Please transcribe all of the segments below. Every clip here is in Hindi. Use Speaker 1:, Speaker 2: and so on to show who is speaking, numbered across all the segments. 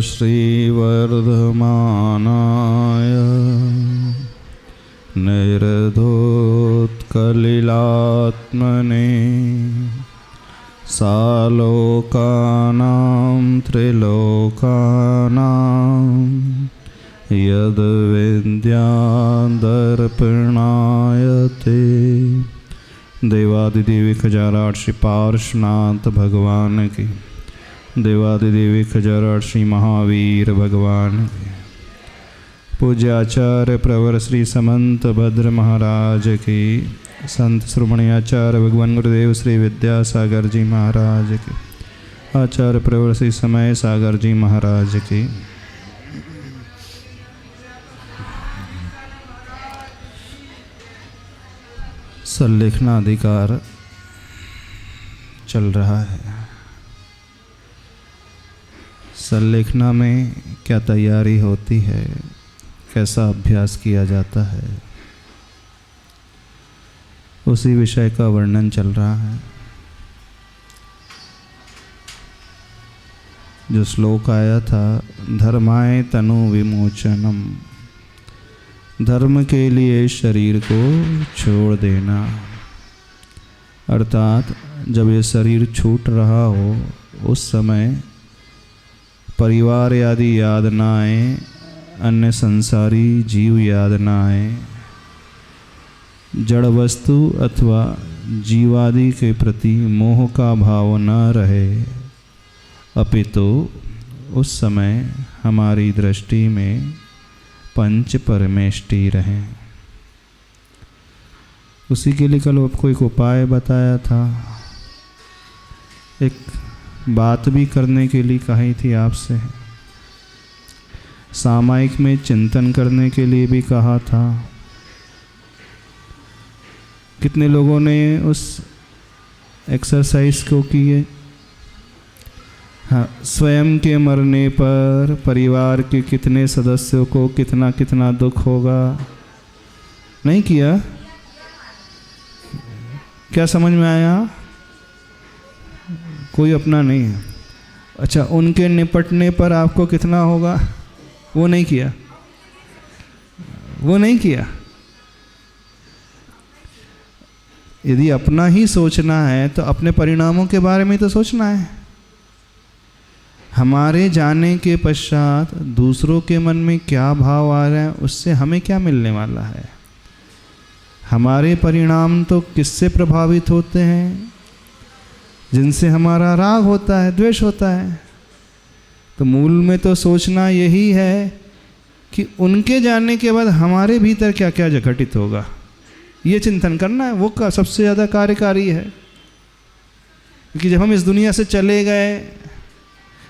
Speaker 1: श्रीवर्धमानाय निर्धोत्कलिलात्मने सालोकानां त्रिलोकानां यद्विद्यादर्पणायते। देवादिदेवी खजाराट श्री पार्श्वनाथ भगवान की, देवादिदेवी खजाराट श्री महावीर भगवान की, पूज्याचार्य प्रवर श्री समंत भद्र महाराज की, संत श्रोमणी आचार्य भगवान गुरुदेव श्री विद्यासागर जी महाराज की, आचार्य प्रवर श्री समय सागर जी महाराज की। संलेखनाधिकार चल रहा है। संलेखना में क्या तैयारी होती है, कैसा अभ्यास किया जाता है, उसी विषय का वर्णन चल रहा है। जो श्लोक आया था, धर्माय तनु विमोचनम, धर्म के लिए शरीर को छोड़ देना, अर्थात जब ये शरीर छूट रहा हो उस समय परिवार आदि याद ना आए, अन्य संसारी जीव याद ना आए, जड़ वस्तु अथवा जीवादि के प्रति मोह का भाव न रहे, अपितु उस समय हमारी दृष्टि में पंच परमेष्टि रहें। उसी के लिए कल आपको एक उपाय बताया था, एक बात भी करने के लिए कही थी आपसे, सामायिक में चिंतन करने के लिए भी कहा था। कितने लोगों ने उस एक्सरसाइज को किए? हाँ, स्वयं के मरने पर परिवार के कितने सदस्यों को कितना कितना दुख होगा, नहीं किया? क्या समझ में आया? कोई अपना नहीं है। अच्छा, उनके निपटने पर आपको कितना होगा, वो नहीं किया, वो नहीं किया। यदि अपना ही सोचना है तो अपने परिणामों के बारे में तो सोचना है। हमारे जाने के पश्चात दूसरों के मन में क्या भाव आ रहा है, उससे हमें क्या मिलने वाला है। हमारे परिणाम तो किससे प्रभावित होते हैं? जिनसे हमारा राग होता है, द्वेष होता है। तो मूल में तो सोचना यही है कि उनके जानने के बाद हमारे भीतर क्या क्या घटित होगा, ये चिंतन करना है। वो का सबसे ज़्यादा कार्यकारी है, क्योंकि जब हम इस दुनिया से चले गए,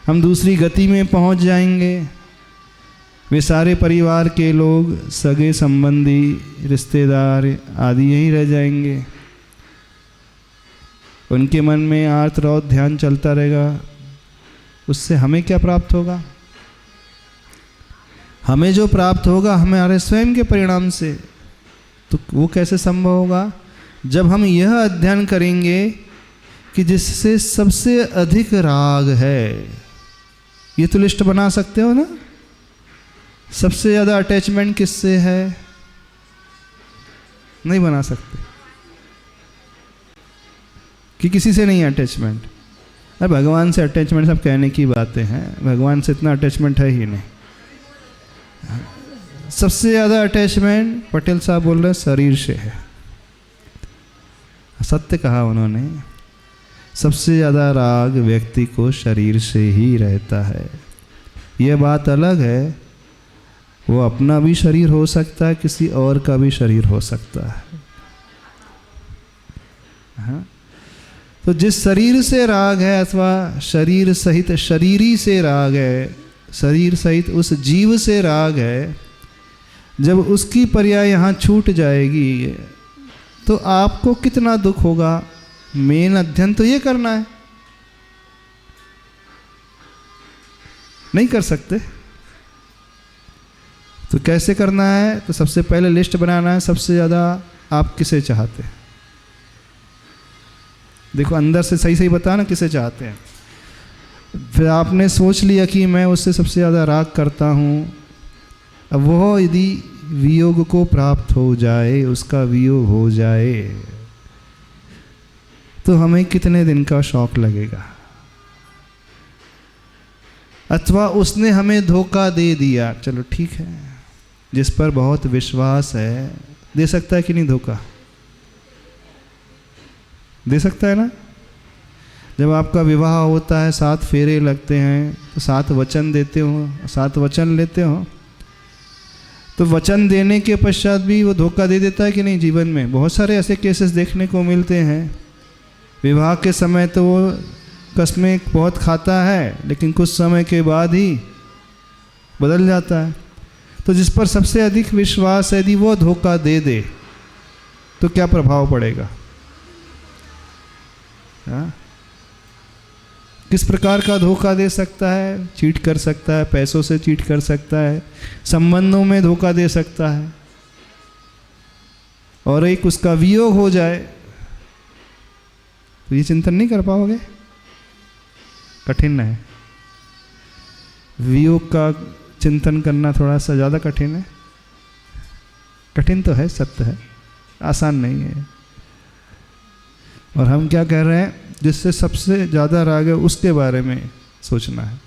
Speaker 1: हम दूसरी गति में पहुंच जाएंगे। वे सारे परिवार के लोग, सगे संबंधी, रिश्तेदार आदि यहीं रह जाएंगे। उनके मन में आर्त रौत ध्यान चलता रहेगा। उससे हमें क्या प्राप्त होगा? हमें जो प्राप्त होगा हमारे स्वयं के परिणाम से। तो वो कैसे संभव होगा? जब हम यह अध्ययन करेंगे कि जिससे सबसे अधिक राग है, ये तो लिस्ट बना सकते हो ना। सबसे ज़्यादा अटैचमेंट किससे है? नहीं बना सकते कि किसी से नहीं अटैचमेंट। अब भगवान से अटैचमेंट सब कहने की बातें हैं, भगवान से इतना अटैचमेंट है ही नहीं। सबसे ज़्यादा अटैचमेंट पटेल साहब बोल रहे शरीर से है। सत्य कहा उन्होंने, सबसे ज़्यादा राग व्यक्ति को शरीर से ही रहता है। यह बात अलग है, वो अपना भी शरीर हो सकता है, किसी और का भी शरीर हो सकता है। हाँ? तो जिस शरीर से राग है अथवा शरीर सहित शरीरी से राग है, शरीर सहित उस जीव से राग है, जब उसकी पर्याय यहाँ छूट जाएगी तो आपको कितना दुख होगा। मेन अध्ययन तो ये करना है, नहीं कर सकते तो कैसे करना है? तो सबसे पहले लिस्ट बनाना है, सबसे ज़्यादा आप किसे चाहते हैं। देखो अंदर से सही सही बताना किसे चाहते हैं। फिर आपने सोच लिया कि मैं उससे सबसे ज़्यादा राग करता हूँ। अब वह यदि वियोग को प्राप्त हो जाए, उसका वियोग हो जाए, तो हमें कितने दिन का शौक लगेगा। अथवा उसने हमें धोखा दे दिया, चलो ठीक है, जिस पर बहुत विश्वास है दे सकता है कि नहीं धोखा? दे सकता है ना। जब आपका विवाह होता है, 7 फेरे लगते हैं, तो 7 वचन देते हो, 7 वचन लेते हो, तो वचन देने के पश्चात भी वो धोखा दे देता है कि नहीं। जीवन में बहुत सारे ऐसे केसेस देखने को मिलते हैं। विवाह के समय तो वो कस्में बहुत खाता है, लेकिन कुछ समय के बाद ही बदल जाता है। तो जिस पर सबसे अधिक विश्वास है, यदि वो धोखा दे दे तो क्या प्रभाव पड़ेगा? हाँ? किस प्रकार का धोखा दे सकता है? चीट कर सकता है, पैसों से चीट कर सकता है, संबंधों में धोखा दे सकता है, और एक उसका वियोग हो जाए तो ये चिंतन नहीं कर पाओगे। कठिन है, वियोग का चिंतन करना थोड़ा सा ज़्यादा कठिन है। कठिन तो है, सत्य है, आसान नहीं है। और हम क्या कह रहे हैं, जिससे सबसे ज़्यादा राग है उसके बारे में सोचना है।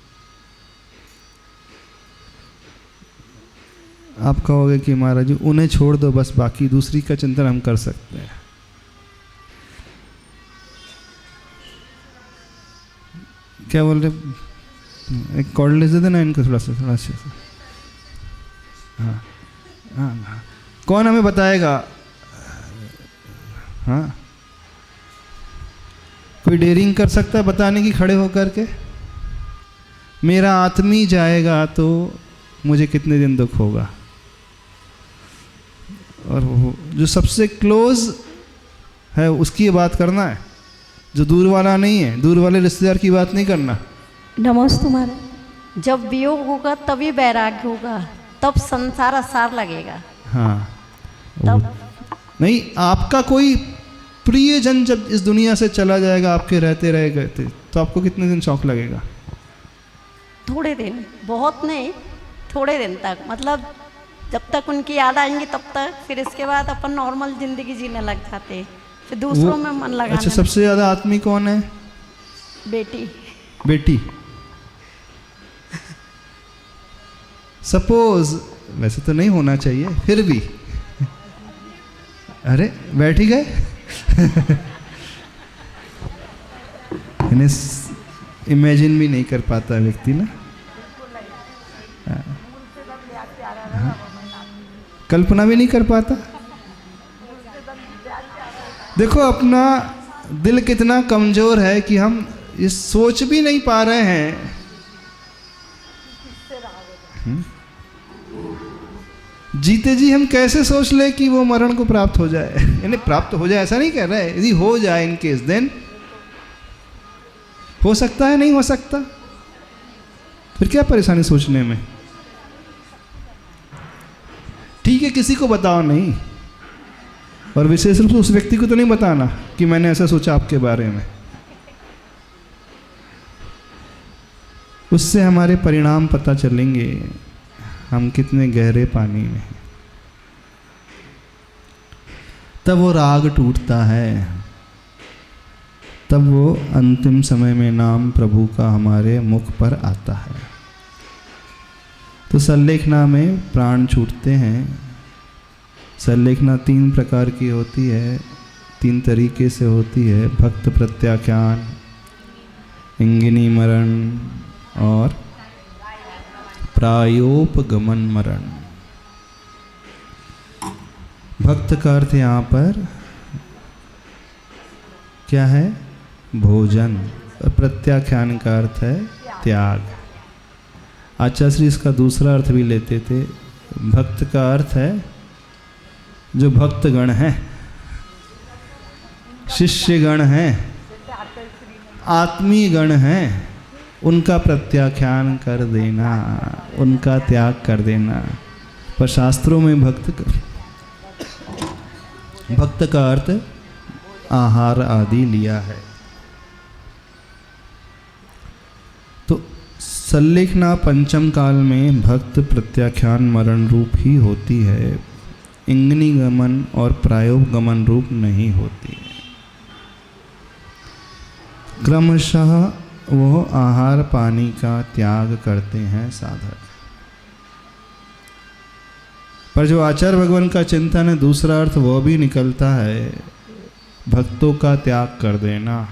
Speaker 1: आप कहोगे कि महाराज जी उन्हें छोड़ दो, बस बाकी दूसरी का चिंतन हम कर सकते हैं। क्या बोल रहे? एक कॉर्डलेस दे देना इनको थोड़ा सा। हाँ हाँ हाँ, कौन हमें बताएगा? हाँ, कोई डेयरिंग कर सकता है बताने की खड़े होकर के? मेरा आत्मी जाएगा तो मुझे कितने दिन दुख होगा। और वो जो सबसे क्लोज है उसकी ये बात करना है, जो दूर वाला नहीं है, दूर वाले रिश्तेदार की बात नहीं करना।
Speaker 2: नमस्ते महाराज। जब वियोग होगा तभी वैराग्य होगा, तब संसार आसार लगेगा।
Speaker 1: हाँ,
Speaker 2: तब
Speaker 1: नहीं, आपका कोई प्रियजन जब इस दुनिया से चला जाएगा, आपके रहते रहेगा, तो आपको कितने दिन शौक लगेगा?
Speaker 2: थोड़े दिन, बहुत नहीं, थोड़े दिन तक, मतलब जब तक उनकी याद आएंगी तब तक। फिर इसके बाद अपन नॉर्मल जिंदगी जीने लग जाते, फिर दूसरों में मन लगाने।
Speaker 1: अच्छा, सबसे ज्यादा आत्मी कौन है?
Speaker 2: बेटी।
Speaker 1: बेटी। सपोज, वैसे तो नहीं होना चाहिए, फिर भी। अरे बैठ ही गए। इन्हें इमेजिन भी नहीं कर पाता व्यक्ति ना। हाँ, कल्पना भी नहीं कर पाता। देखो अपना दिल कितना कमजोर है कि हम ये सोच भी नहीं पा रहे हैं। जीते जी हम कैसे सोच ले कि वो मरण को प्राप्त हो जाए, यानी प्राप्त हो जाए ऐसा नहीं कह रहा है, यदि हो जाए इन केस, देन हो सकता है, नहीं हो सकता, फिर क्या परेशानी सोचने में। ठीक है, किसी को बताओ नहीं, और विशेष रूप से उस व्यक्ति को तो नहीं बताना कि मैंने ऐसा सोचा आपके बारे में। उससे हमारे परिणाम पता चलेंगे, हम कितने गहरे पानी में हैं। तब वो राग टूटता है, तब वो अंतिम समय में नाम प्रभु का हमारे मुख पर आता है। तो संलेखना में प्राण छूटते हैं। संलेखना 3 प्रकार की होती है, 3 तरीके से होती है: भक्त प्रत्याख्यान, इंगिनी मरण और प्रायोपगमन मरण। भक्त का अर्थ यहाँ पर क्या है? भोजन। और प्रत्याख्यान का अर्थ है त्याग। आचार्य श्री इसका दूसरा अर्थ भी लेते थे। भक्त का अर्थ है जो भक्तगण हैं, शिष्यगण हैं, आत्मीय गण हैं, उनका प्रत्याख्यान कर देना, उनका त्याग कर देना। पर शास्त्रों में भक्त का अर्थ आहार आदि लिया है। संलेखना पंचम काल में भक्त प्रत्याख्यान मरण रूप ही होती है, इंगनी गमन और प्रायोग गमन रूप नहीं होती है। क्रमशः वह आहार पानी का त्याग करते हैं साधक। पर जो आचार्य भगवान का चिंतन है, दूसरा अर्थ वह भी निकलता है भक्तों का त्याग कर देना।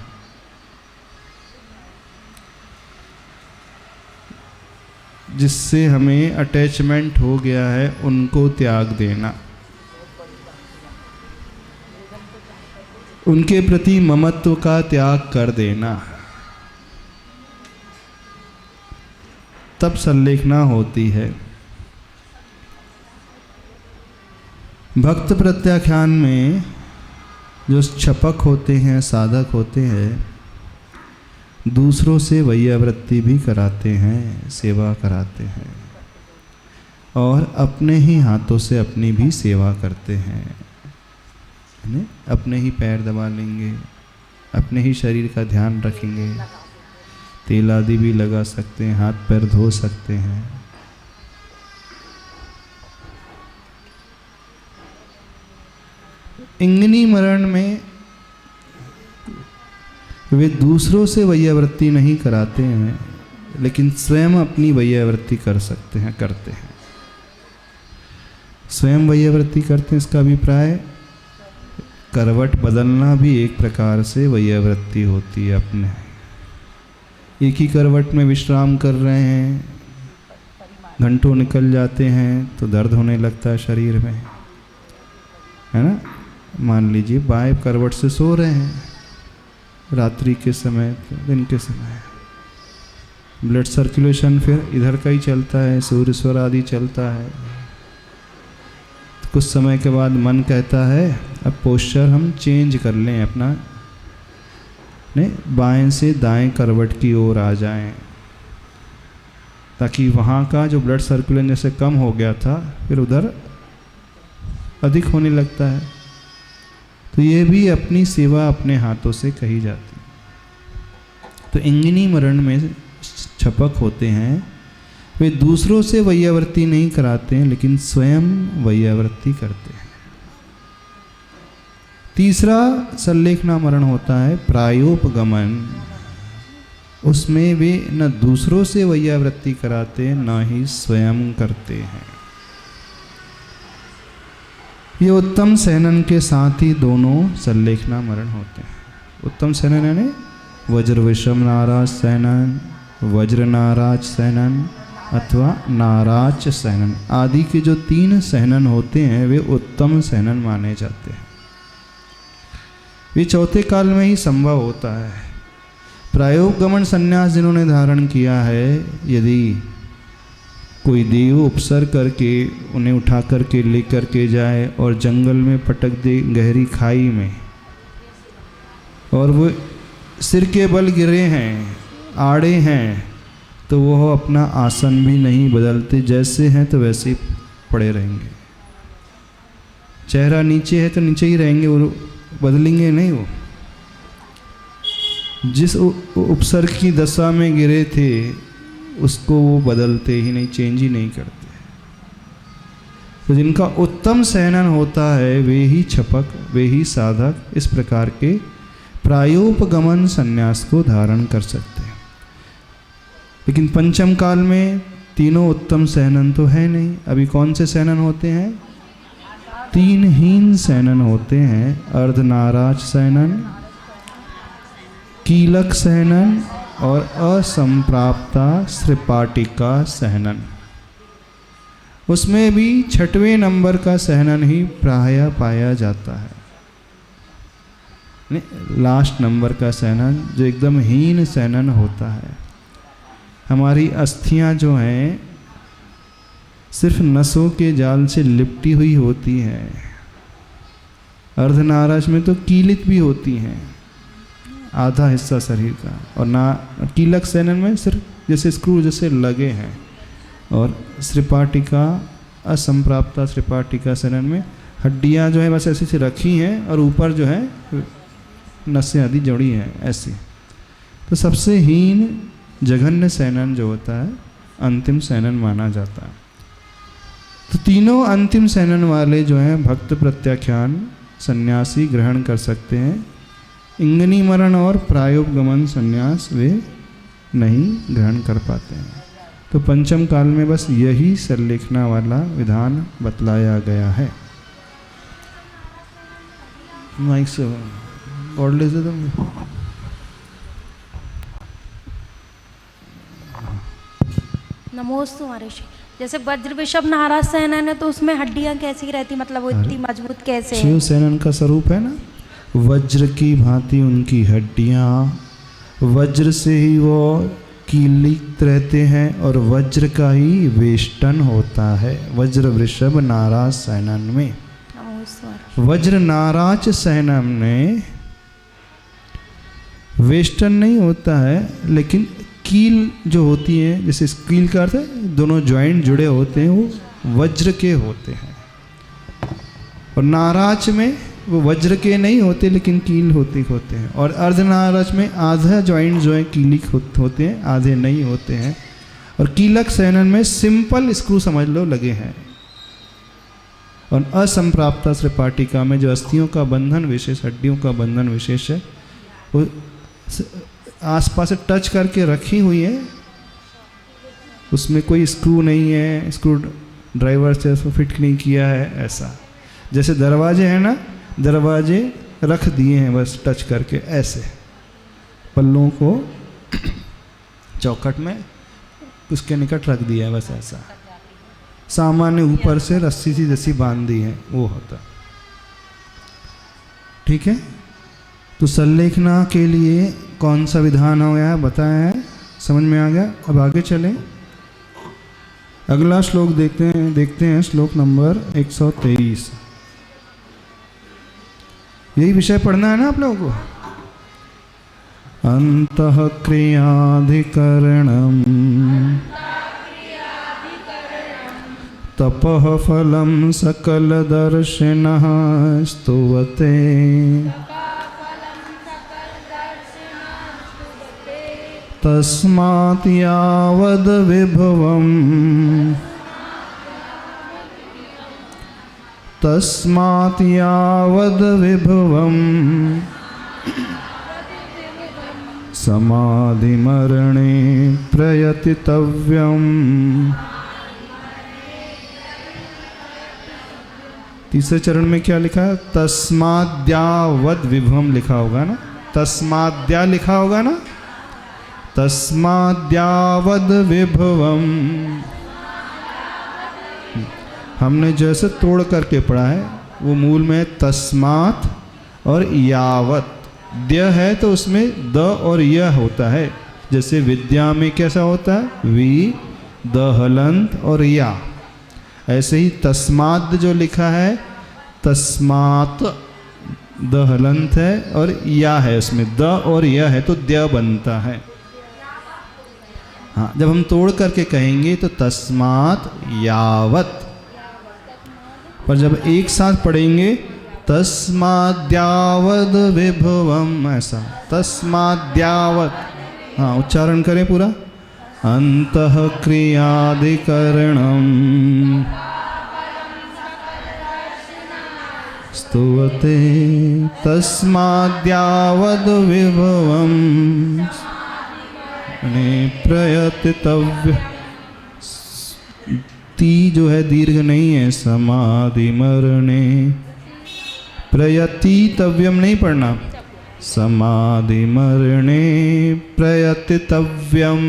Speaker 1: जिससे हमें अटैचमेंट हो गया है उनको त्याग देना, उनके प्रति ममत्व का त्याग कर देना, तब संलेखना होती है। भक्त प्रत्याख्यान में जो छपक होते हैं, साधक होते हैं, दूसरों से वैयावृत्ति भी कराते हैं, सेवा कराते हैं और अपने ही हाथों से अपनी भी सेवा करते हैं। अपने ही पैर दबा लेंगे, अपने ही शरीर का ध्यान रखेंगे, तेल आदि भी लगा सकते हैं, हाथ पैर धो सकते हैं। इंगनी मरण में वे दूसरों से वैयावृत्ति नहीं कराते हैं, लेकिन स्वयं अपनी वैयावृत्ति कर सकते हैं, करते हैं। स्वयं वैयावृत्ति करते हैं, इसका अभिप्राय करवट बदलना भी एक प्रकार से वैयावृत्ति होती है। अपने एक ही करवट में विश्राम कर रहे हैं, घंटों निकल जाते हैं तो दर्द होने लगता है शरीर में, है ना। मान लीजिए बाएं करवट से सो रहे हैं रात्रि के समय, दिन के समय, ब्लड सर्कुलेशन फिर इधर का ही चलता है, सूर्य स्वर आदि चलता है। तो कुछ समय के बाद मन कहता है अब पोस्चर हम चेंज कर लें अपना, ने बाएं से दाएं करवट की ओर आ जाएं, ताकि वहाँ का जो ब्लड सर्कुलेशन जैसे कम हो गया था फिर उधर अधिक होने लगता है। तो ये भी अपनी सेवा अपने हाथों से कही जाती है। तो इंगिनी मरण में छपक होते हैं, वे दूसरों से वैयावृत्ति नहीं कराते हैं, लेकिन स्वयं वैयावृत्ति करते हैं। तीसरा संलेखना मरण होता है प्रायोपगमन। उसमें वे न दूसरों से वैयावृत्ति कराते, न ही स्वयं करते हैं। ये उत्तम सेनन के साथ ही दोनों संलेखना मरण होते हैं। उत्तम सेनन यानी वज्र विषम नाराज सेनन, वज्र नाराज सेनन अथवा नाराज सेनन आदि के जो 3 सेनन होते हैं वे उत्तम सेनन माने जाते हैं। वे चौथे काल में ही संभव होता है। प्रायोपगमन संन्यास जिन्होंने धारण किया है, यदि कोई देव उपसर करके उन्हें उठा करके ले करके जाए और जंगल में पटक दे गहरी खाई में, और वो सिर के बल गिरे हैं, आड़े हैं, तो वो अपना आसन भी नहीं बदलते, जैसे हैं तो वैसे ही पड़े रहेंगे। चेहरा नीचे है तो नीचे ही रहेंगे, वो बदलेंगे नहीं। वो जिस उपसर्ग की दशा में गिरे थे उसको वो बदलते ही नहीं, चेंज ही नहीं करते। तो जिनका उत्तम सहनन होता है वे ही छपक, वे ही साधक इस प्रकार के प्रायोपगमन संन्यास को धारण कर सकते हैं। लेकिन पंचम काल में तीनों उत्तम सहनन तो है नहीं। अभी कौन से सहनन होते हैं? 3 हीन सहनन होते हैं। अर्धनाराज सहनन, कीलक सहनन और असंप्राप्ता श्रिपाटिका सहनन। उसमें भी 6वें नंबर का सहनन ही प्रायः पाया जाता है। लास्ट नंबर का सहनन जो एकदम हीन सहनन होता है। हमारी अस्थियां जो हैं सिर्फ नसों के जाल से लिपटी हुई होती हैं। अर्धनाराज में तो कीलित भी होती हैं, आधा हिस्सा शरीर का, और ना कीलक सहनन में सिर्फ जैसे स्क्रू जैसे लगे हैं। और श्रिपाटिका, असंप्राप्ता श्रिपाटिका सहनन में हड्डियां जो है बस ऐसी से रखी हैं और ऊपर जो है नसें आदि जुड़ी हैं ऐसी। तो सबसे हीन जघन्य शयनन जो होता है अंतिम शयनन माना जाता है। तो तीनों अंतिम शयनन वाले जो हैं भक्त प्रत्याख्यान सन्यासी ग्रहण कर सकते हैं। इंगनी मरण और प्रायोपगमन सन्यास वे नहीं ग्रहण कर पाते हैं। तो पंचम काल में बस यही सल्लेखना वाला विधान बतलाया गया है। माइक से और ले दो तुम।
Speaker 3: नमोस्तु महर्षि। जैसे वज्र वृषभ नाराज शयनन है तो उसमें हड्डियां कैसी रहती, मतलब वो इतनी मजबूत कैसे है?
Speaker 1: शिव शयनन का स्वरूप है ना, वज्र की भांति उनकी हड्डियां, वज्र से ही वो कीलित रहते हैं और वज्र का ही वेष्टन होता है वज्र वृषभ नाराज शयनन में। वज्र नाराज शयनन में वेष्टन नहीं होता है, लेकिन कील जो होती है, जैसे कील का अर्थ है दोनों जॉइंट जुड़े होते हैं, वो वज्र के होते हैं। और नाराज में वो वज्र के नहीं होते लेकिन कील होते हैं। और अर्धनाराज में आधा जॉइंट जो है कीलिक होते हैं, आधे नहीं होते हैं। और कीलक शयनन में सिंपल स्क्रू समझ लो लगे हैं। और असंप्राप्ता श्रीपाटिका में जो अस्थियों का बंधन विशेष, हड्डियों का बंधन विशेष है, वो आसपास से टच करके रखी हुई है, उसमें कोई स्क्रू नहीं है, स्क्रू ड्राइवर से उसको फिट नहीं किया है। ऐसा जैसे दरवाजे हैं ना, दरवाजे रख दिए हैं बस टच करके, ऐसे पल्लों को चौखट में उसके निकट रख दिया है बस, ऐसा सामान्य ऊपर से रस्सी सी जैसी बांध दी है, वो होता। ठीक है, तो सल्लेखना के लिए कौन सा विधान हो गया है बताया है, समझ में आ गया। अब आगे चलें, अगला श्लोक देखते हैं श्लोक नंबर 123। यही विषय पढ़ना है ना आप लोगों को। अंतः क्रियाधिकरणम तपः फलम सकल दर्शिनः स्तुवते तस्मात् यावद् विभवम् तस्मात् यावद् विभवम् समाधिमरणे प्रयतितव्यम्। तीसरे चरण में क्या लिखा है? तस्माद्यावद् विभवम् लिखा होगा ना, तस्माद्या लिखा होगा ना, तस्माद्यावद् विभवम्। हमने जैसे तोड़ करके पढ़ा है वो मूल में तस्मात् और यावत्, द्य है तो उसमें द और य होता है। जैसे विद्या में कैसा होता है, वी द हलंत और या, ऐसे ही तस्मात् जो लिखा है तस्मात् द हलंत है और या है, उसमें द और य है तो द्य बनता है। हाँ, जब हम तोड़ करके कहेंगे तो तस्मात् यावत्, पर जब एक साथ पढ़ेंगे तस्माद्यावद् विभवम्, ऐसा तस्माद्यावत्। हाँ, उच्चारण करें पूरा। अंतः क्रियाधिकरणम् स्तुवते तस्माद्यावद् विभवम् प्रयतितव्य। ती जो है दीर्घ नहीं है, समाधि मरणे प्रयतितव्यम नहीं पढ़ना, समाधि मरणे प्रयतितव्यम।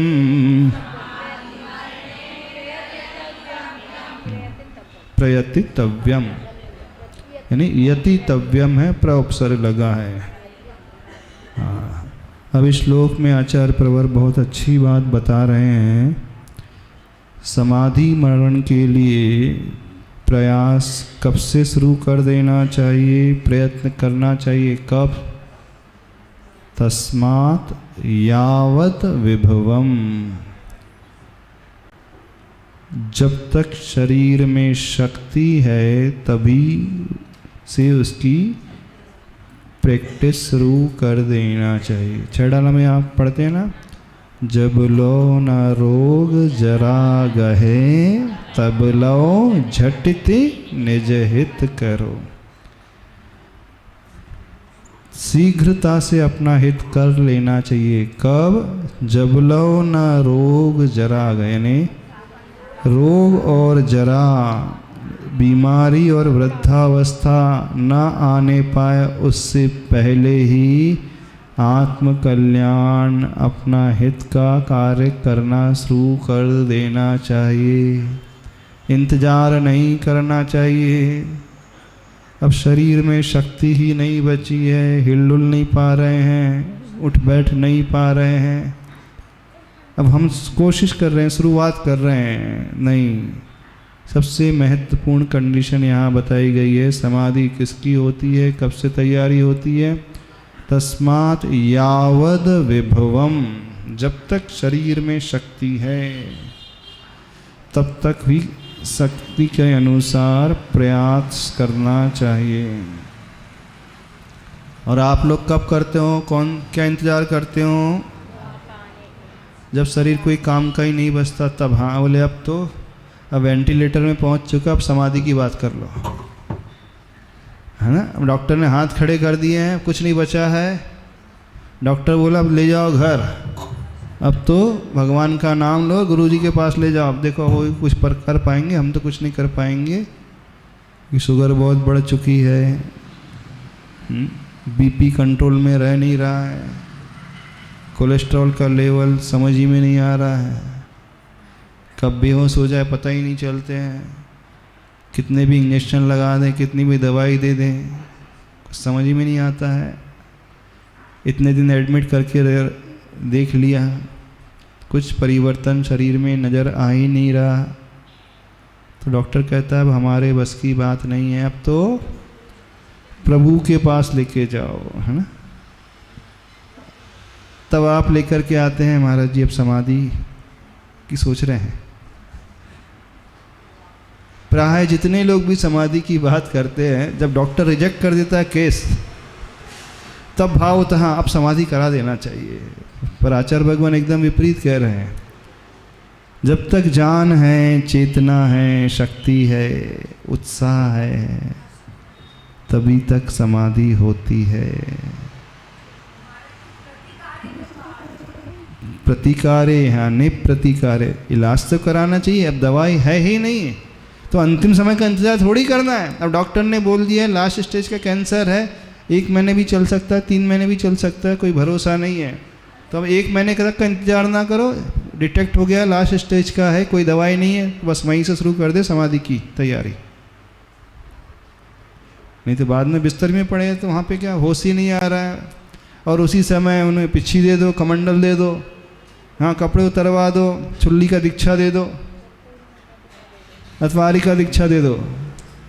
Speaker 1: प्रयतितव्यम यानी यतितव्यम है, प्रउपसर्ग लगा है। हाँ, अब इस श्लोक में आचार्य प्रवर बहुत अच्छी बात बता रहे हैं। समाधि मरण के लिए प्रयास कब से शुरू कर देना चाहिए, प्रयत्न करना चाहिए कब? तस्मात् यावत् विभवम्, जब तक शरीर में शक्ति है तभी से उसकी प्रैक्टिस शुरू कर देना चाहिए। 6 डाला में आप पढ़ते हैं ना, जब लो न रोग जरा गहे, तब लो झटिति निज हित करो। शीघ्रता से अपना हित कर लेना चाहिए। कब? जब लो न रोग जरा गए, यानी रोग और जरा, बीमारी और वृद्धावस्था न आने पाए उससे पहले ही आत्म कल्याण, अपना हित का कार्य करना शुरू कर देना चाहिए। इंतज़ार नहीं करना चाहिए। अब शरीर में शक्ति ही नहीं बची है, हिलडुल नहीं पा रहे हैं, उठ बैठ नहीं पा रहे हैं। अब हम कोशिश कर रहे हैं, शुरुआत कर रहे हैं, नहीं। सबसे महत्वपूर्ण कंडीशन यहाँ बताई गई है। समाधि किसकी होती है, कब से तैयारी होती है? तस्मात् यावद विभवम, जब तक शरीर में शक्ति है तब तक भी शक्ति के अनुसार प्रयास करना चाहिए। और आप लोग कब करते हो, कौन क्या इंतज़ार करते हो? जब शरीर कोई काम का ही नहीं बचता तब। हाँ बोले अब तो अब वेंटिलेटर में पहुंच चुका, अब समाधि की बात कर लो, है ना। अब डॉक्टर ने हाथ खड़े कर दिए हैं, कुछ नहीं बचा है, डॉक्टर बोला अब ले जाओ घर। अब तो भगवान का नाम लो, गुरुजी के पास ले जाओ, अब देखो वो कुछ पर कर पाएंगे, हम तो कुछ नहीं कर पाएंगे कि शुगर बहुत बढ़ चुकी है, बीपी कंट्रोल में रह नहीं रहा है, कोलेस्ट्रॉल का लेवल समझ ही में नहीं आ रहा है, कब बेहोश हो जाए पता ही नहीं चलते हैं, कितने भी इंजेक्शन लगा दें, कितनी भी दवाई दे दें, कुछ समझ ही में नहीं आता है। इतने दिन एडमिट करके देख लिया, कुछ परिवर्तन शरीर में नज़र आ ही नहीं रहा, तो डॉक्टर कहता है अब हमारे बस की बात नहीं है, अब तो प्रभु के पास लेके जाओ, है ना। तब आप लेकर के आते हैं महाराज जी अब समाधि की सोच रहे हैं। प्राय जितने लोग भी समाधि की बात करते हैं, जब डॉक्टर रिजेक्ट कर देता है केस, तब भाव होता है हाँ अब समाधि करा देना चाहिए। पर आचार्य भगवान एकदम विपरीत कह रहे हैं, जब तक जान है, चेतना है, शक्ति है, उत्साह है, तभी तक समाधि होती है। प्रतिकारे, हाँ निप्रतिकारे, इलाज तो कराना चाहिए, अब दवाई है ही नहीं तो अंतिम समय का इंतज़ार थोड़ी करना है। अब डॉक्टर ने बोल दिया है लास्ट स्टेज का कैंसर है, 1 महीने भी चल सकता है, 3 महीने भी चल सकता है, कोई भरोसा नहीं है, तो अब 1 महीने तक का इंतज़ार ना करो, डिटेक्ट हो गया लास्ट स्टेज का है, कोई दवाई नहीं है, बस वहीं से शुरू कर दे समाधि की तैयारी। नहीं तो बाद में बिस्तर में पड़े तो वहाँ पे क्या होश ही नहीं आ रहा है, और उसी समय उन्हें पिच्छी दे दो, कमंडल दे दो, हाँ कपड़े उतरवा दो, चुल्ली का दीक्षा दे दो, अथवारी का दीक्षा दे दो,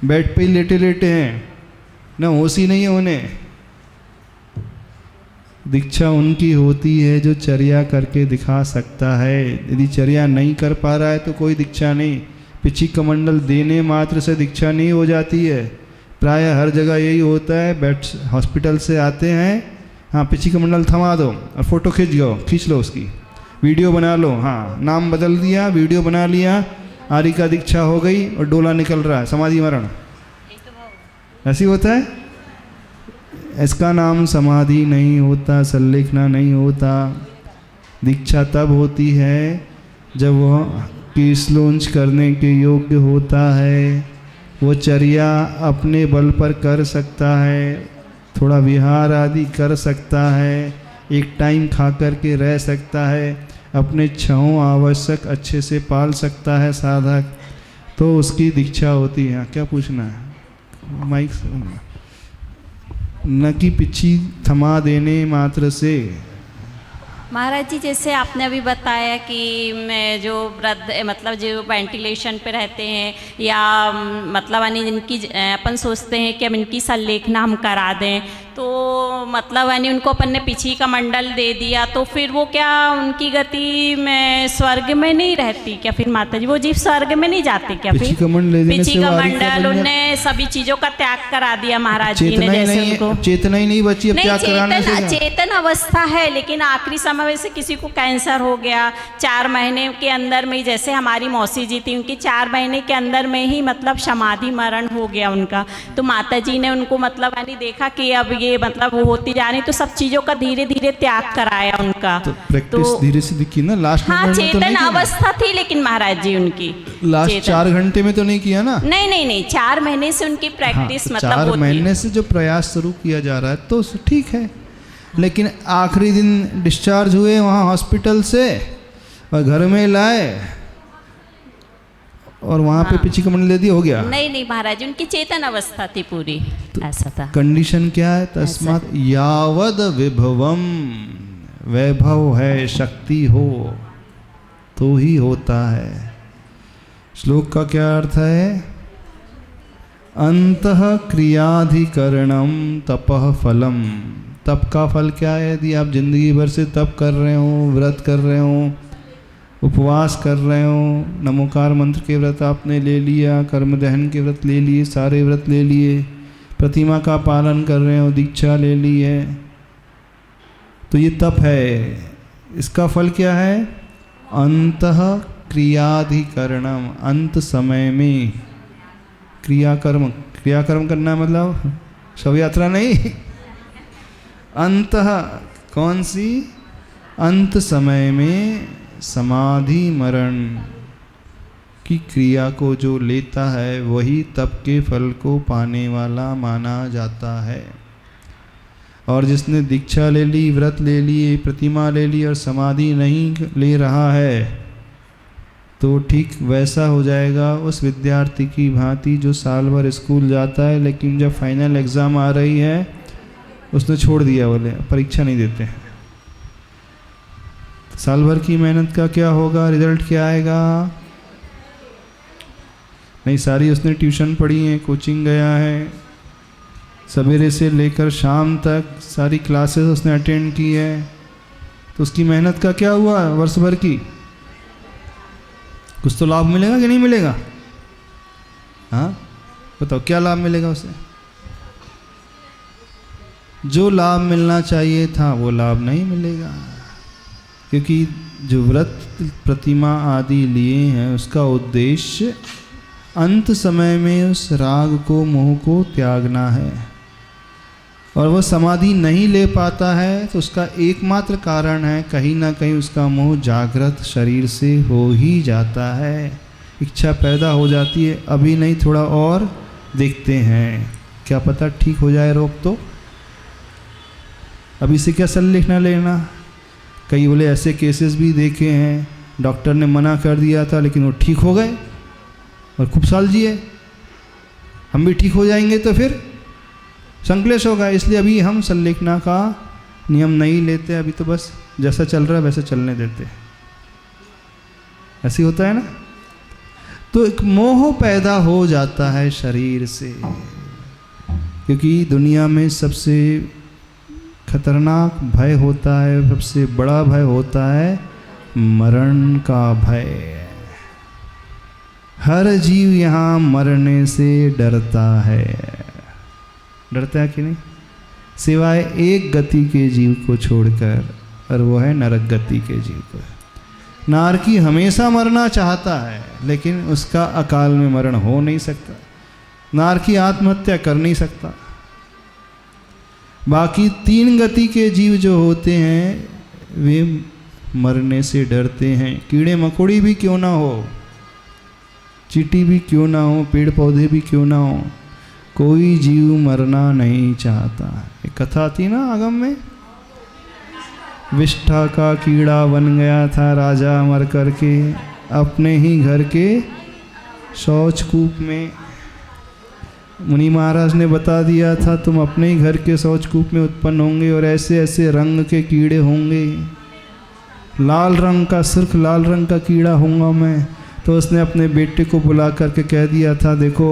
Speaker 1: बेड पे ही लेटे लेटे हैं, न होश ही नहीं है उन्हें। दीक्षा उनकी होती है जो चर्या करके दिखा सकता है, यदि चर्या नहीं कर पा रहा है तो कोई दीक्षा नहीं। पिछी कमंडल देने मात्र से दीक्षा नहीं हो जाती है, प्राय हर जगह यही होता है, हॉस्पिटल से आते हैं, हाँ पिछी कमंडल थमा दो और फोटो खींच लो उसकी, वीडियो बना लो, हाँ नाम बदल दिया, वीडियो बना लिया, आरी का दीक्षा हो गई और डोला निकल रहा है, समाधि मरण ऐसी होता है। इसका नाम समाधि नहीं होता, संलेखना नहीं होता। दीक्षा तब होती है जब वह केस लॉन्च करने के योग्य होता है, वो चर्या अपने बल पर कर सकता है, थोड़ा विहार आदि कर सकता है, एक टाइम खा कर के रह सकता है, अपने छहों आवश्यक अच्छे से पाल सकता है साधक, तो उसकी दीक्षा होती है। क्या पूछना है माइक से? न कि पिछी थमा देने मात्र से।
Speaker 2: महाराज जी जैसे आपने अभी बताया कि मैं जो वृद्ध मतलब जो वेंटिलेशन पे रहते हैं या मतलब यानी जिनकी अपन सोचते हैं कि अब इनकी संलेखना हम करा दें,
Speaker 4: तो मतलब यानी उनको अपन ने पिछी का मंडल दे दिया, तो फिर वो क्या उनकी गति में स्वर्ग में नहीं रहती क्या फिर माता जी? वो जीव स्वर्ग में नहीं जाते क्या फिर?
Speaker 1: पिछी का मंडल ले देने
Speaker 4: पिछी
Speaker 1: से
Speaker 4: का
Speaker 1: वो आरी का
Speaker 4: मंडल
Speaker 1: बन
Speaker 4: उनने सभी चीजों का त्याग करा दिया महाराज जी ने,
Speaker 1: चेतना ही
Speaker 4: जैसे
Speaker 1: नहीं,
Speaker 4: उनको
Speaker 1: चेतना ही नहीं बची, अब
Speaker 4: नहीं,
Speaker 1: क्या कराने से क्या?
Speaker 4: चेतन अवस्था है, लेकिन आखिरी समय में से किसी को कैंसर हो गया 4 महीने के अंदर में ही, जैसे हमारी मौसी जी थी उनकी 4 महीने के अंदर में ही मतलब समाधि मरण हो गया उनका। तो माता जी ने उनको मतलब यानी देखा कि अब ये मतलब वो होती जा रही, तो सब चीज़ों का धीरे धीरे त्याग कराया उनका।
Speaker 1: तो प्रैक्टिस धीरे से दिखी ना, लास्ट
Speaker 4: हाँ,
Speaker 1: में तो
Speaker 4: चेतन
Speaker 1: नहीं किया?
Speaker 4: अवस्था थी लेकिन महाराज जी उनकी
Speaker 1: लास्ट 4 घंटे में तो नहीं किया ना?
Speaker 4: नहीं 4 महीने से उनकी
Speaker 1: हाँ,
Speaker 4: प्रैक्टिस
Speaker 1: तो
Speaker 4: मतलब
Speaker 1: 4
Speaker 4: होती
Speaker 1: महीने से जो प्रयास शुरू किया जा रहा है तो ठीक है, लेकिन आखिरी दिन डिस्चार्ज हुए वहाँ हॉस्पिटल से और घर में लाए और वहाँ पे पिछी का मंडल दे दिया, हो गया?
Speaker 4: नहीं महाराज जी, उनकी चेतन अवस्था थी पूरी, ऐसा था।
Speaker 1: कंडीशन क्या है? तस्मात् यावद विभवम, वैभव है, शक्ति हो तो ही होता है। श्लोक का क्या अर्थ है? अंतः क्रियाधिकरणम तपः फलम। तप का फल क्या है? यदि आप जिंदगी भर से तप कर रहे हो, व्रत कर रहे हो, उपवास कर रहे हो, नमोकार मंत्र के व्रत आपने ले लिया, कर्म दहन के व्रत ले लिए, सारे व्रत ले लिए, प्रतिमा का पालन कर रहे हो, दीक्षा ले ली है, तो ये तप है। इसका फल क्या है? अंतः क्रियाधिकरणम, अंत समय में क्रियाकर्म करना, मतलब शव यात्रा नहीं। अंतः कौन सी? अंत समय में समाधि मरण की क्रिया को जो लेता है वही तप के फल को पाने वाला माना जाता है। और जिसने दीक्षा ले ली, व्रत ले लिए, प्रतिमा ले ली और समाधि नहीं ले रहा है तो ठीक वैसा हो जाएगा उस विद्यार्थी की भांति जो साल भर स्कूल जाता है लेकिन जब फाइनल एग्ज़ाम आ रही है उसने छोड़ दिया, बोले परीक्षा नहीं देते हैं। साल भर की मेहनत का क्या होगा? रिजल्ट क्या आएगा? नहीं, सारी उसने ट्यूशन पढ़ी है, कोचिंग गया है, सवेरे से लेकर शाम तक सारी क्लासेस उसने अटेंड की है, तो उसकी मेहनत का क्या हुआ वर्ष भर की? कुछ तो लाभ मिलेगा कि नहीं मिलेगा? हाँ बताओ, क्या लाभ मिलेगा उसे? जो लाभ मिलना चाहिए था वो लाभ नहीं मिलेगा, क्योंकि जो व्रत प्रतिमा आदि लिए हैं उसका उद्देश्य अंत समय में उस राग को, मोह को त्यागना है। और वह समाधि नहीं ले पाता है तो उसका एकमात्र कारण है कहीं ना कहीं उसका मोह जागृत शरीर से हो ही जाता है, इच्छा पैदा हो जाती है, अभी नहीं थोड़ा और देखते हैं, क्या पता ठीक हो जाए रोग, तो अभी से क्या सल लिखना लेना। कई बोले ऐसे केसेस भी देखे हैं, डॉक्टर ने मना कर दिया था लेकिन वो ठीक हो गए और खूब साल जिए। हम भी ठीक हो जाएंगे तो फिर संकलेश होगा, इसलिए अभी हम संलेखना का नियम नहीं लेते, अभी तो बस जैसा चल रहा है वैसे चलने देते। ऐसे होता है ना, तो एक मोह पैदा हो जाता है शरीर से, क्योंकि दुनिया में सबसे खतरनाक भय होता है, सबसे बड़ा भय होता है मरण का भय। हर जीव यहाँ मरने से डरता है, डरता है कि नहीं? सिवाय एक गति के जीव को छोड़कर, और वो है नरक गति के जीव को। नारकी हमेशा मरना चाहता है लेकिन उसका अकाल में मरण हो नहीं सकता, नारकी आत्महत्या कर नहीं सकता। बाकी 3 गति के जीव जो होते हैं वे मरने से डरते हैं। कीड़े मकोड़ी भी क्यों ना हो, चींटी भी क्यों ना हो, पेड़ पौधे भी क्यों ना हो, कोई जीव मरना नहीं चाहता। एक कथा थी ना आगम में, विष्ठा का कीड़ा बन गया था राजा मर करके अपने ही घर के शौचकूप में। मुनि महाराज ने बता दिया था तुम अपने ही घर के शौचकूप में उत्पन्न होंगे और ऐसे ऐसे रंग के कीड़े होंगे, लाल रंग का, सिर्फ लाल रंग का कीड़ा होऊंगा मैं। तो उसने अपने बेटे को बुला करके कह दिया था देखो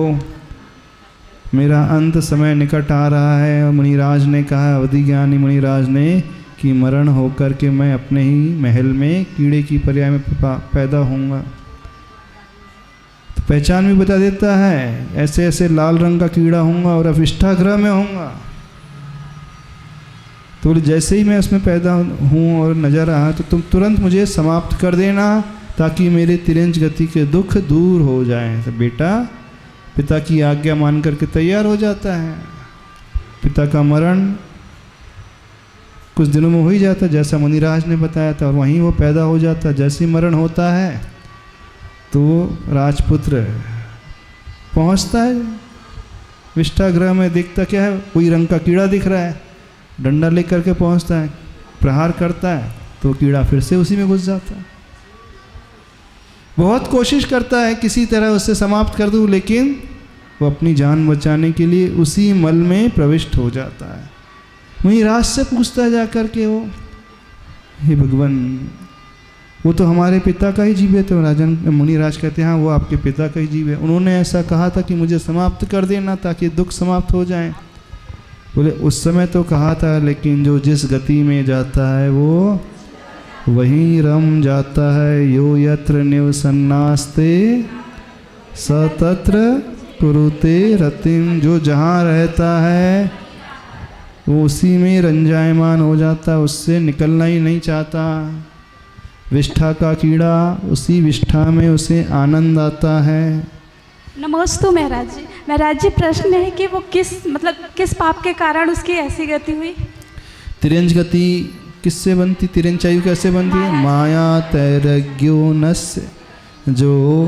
Speaker 1: मेरा अंत समय निकट आ रहा है। और मुनिराज ने कहा, अवधि ज्ञानी मुनिराज ने, कि मरण होकर के मैं अपने ही महल में कीड़े की पर्याय में पैदा होऊंगा। तो पहचान भी बता देता है, ऐसे ऐसे लाल रंग का कीड़ा होऊंगा और अविष्ठागृह में होऊंगा। तो बोले जैसे ही मैं उसमें पैदा हूँ और नजर आया तो तुम तुरंत मुझे समाप्त कर देना, ताकि मेरे तिरंज गति के दुख दूर हो जाएं। तो बेटा पिता की आज्ञा मान करके तैयार हो जाता है। पिता का मरण कुछ दिनों में हो ही जाता, जैसा मुनिराज ने बताया था, और वहीं वो पैदा हो जाता। जैसे ही मरण होता है तो राजपुत्र पहुंचता है विष्ठागृह में। देखता क्या है, कोई रंग का कीड़ा दिख रहा है, डंडा लेकर के पहुंचता है, प्रहार करता है तो कीड़ा फिर से उसी में घुस जाता है। बहुत कोशिश करता है किसी तरह उससे समाप्त कर दूं, लेकिन वो अपनी जान बचाने के लिए उसी मल में प्रविष्ट हो जाता है। वहीं राज से पूछता है जाकर के वो, हे भगवान, वो तो हमारे पिता का ही जीव है। तो राजन मुनिराज कहते हैं, हाँ वो आपके पिता का ही जीव है, उन्होंने ऐसा कहा था कि मुझे समाप्त कर देना ताकि दुख समाप्त हो जाए। बोले उस समय तो कहा था, लेकिन जो जिस गति में जाता है वो वहीं रम जाता है। यो यत्र निवसन्नास्ते स तत्र कुरुते रतिम। जो जहाँ रहता है वो उसी में रंजायमान हो जाता है, उससे निकलना ही नहीं चाहता। विष्ठा का कीड़ा, उसी विष्ठा में उसे आनंद आता है।
Speaker 5: नमोस्तु महाराज जी। महाराज जी प्रश्न है कि वो किस पाप के कारण उसकी ऐसी गति हुई?
Speaker 1: तिरंज गति किससे बनती, तिरंचायु कैसे बनती है? माया तैरज्ञो नस्य। जो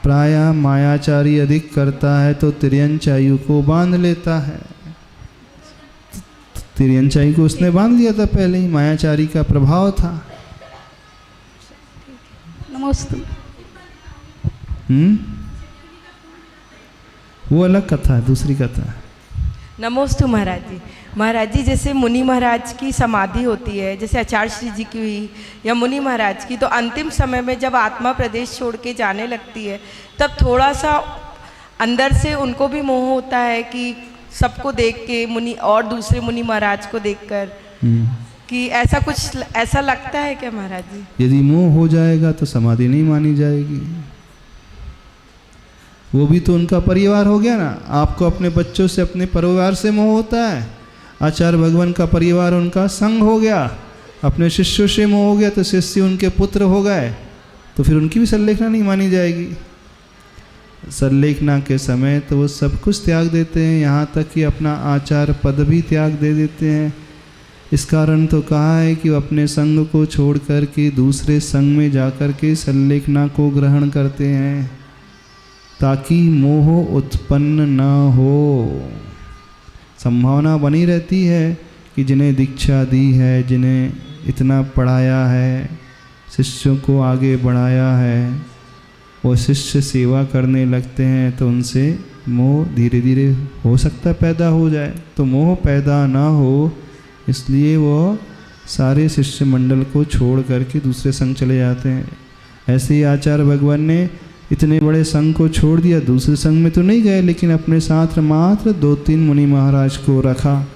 Speaker 1: प्राय मायाचारी अधिक करता है तो तिरंचायु को बांध लेता है। तिरंचायु को उसने बांध लिया था पहले ही, मायाचारी का प्रभाव था।
Speaker 5: नमोस्तु।
Speaker 1: वो अलग कथा है, दूसरी कथा है।
Speaker 6: नमोस्तु महाराज जी। महाराज जी जैसे मुनि महाराज की समाधि होती है, जैसे आचार्य श्री जी की हुई या मुनि महाराज की, तो अंतिम समय में जब आत्मा प्रदेश छोड़ के जाने लगती है तब थोड़ा सा अंदर से उनको भी मोह होता है कि सबको देख के मुनि और दूसरे मुनि महाराज को देखकर, कि ऐसा कुछ ऐसा लगता है क्या महाराज जी?
Speaker 1: यदि मोह हो जाएगा तो समाधि नहीं मानी जाएगी। वो भी तो उनका परिवार हो गया ना। आपको अपने बच्चों से, अपने परिवार से मोह होता है। आचार्य भगवान का परिवार उनका संग हो गया। अपने शिष्यों से मोह हो गया तो शिष्य उनके पुत्र हो गए, तो फिर उनकी भी संलेखना नहीं मानी जाएगी। संलेखना के समय तो वो सब कुछ त्याग देते हैं, यहाँ तक कि अपना आचार्य पद भी त्याग दे देते हैं। इस कारण तो कहा है कि वो अपने संग को छोड़ कर के दूसरे संग में जाकर के संलेखना को ग्रहण करते हैं, ताकि मोह उत्पन्न न हो। संभावना बनी रहती है कि जिन्हें दीक्षा दी है, जिन्हें इतना पढ़ाया है, शिष्यों को आगे बढ़ाया है, वो शिष्य सेवा करने लगते हैं तो उनसे मोह धीरे धीरे हो सकता है पैदा हो जाए। तो मोह पैदा ना हो इसलिए वो सारे शिष्य मंडल को छोड़ करके दूसरे संग चले जाते हैं। ऐसे ही आचार्य भगवान ने इतने बड़े संघ को छोड़ दिया, दूसरे संघ में तो नहीं गए, लेकिन अपने साथ मात्र 2-3 मुनि महाराज को रखा।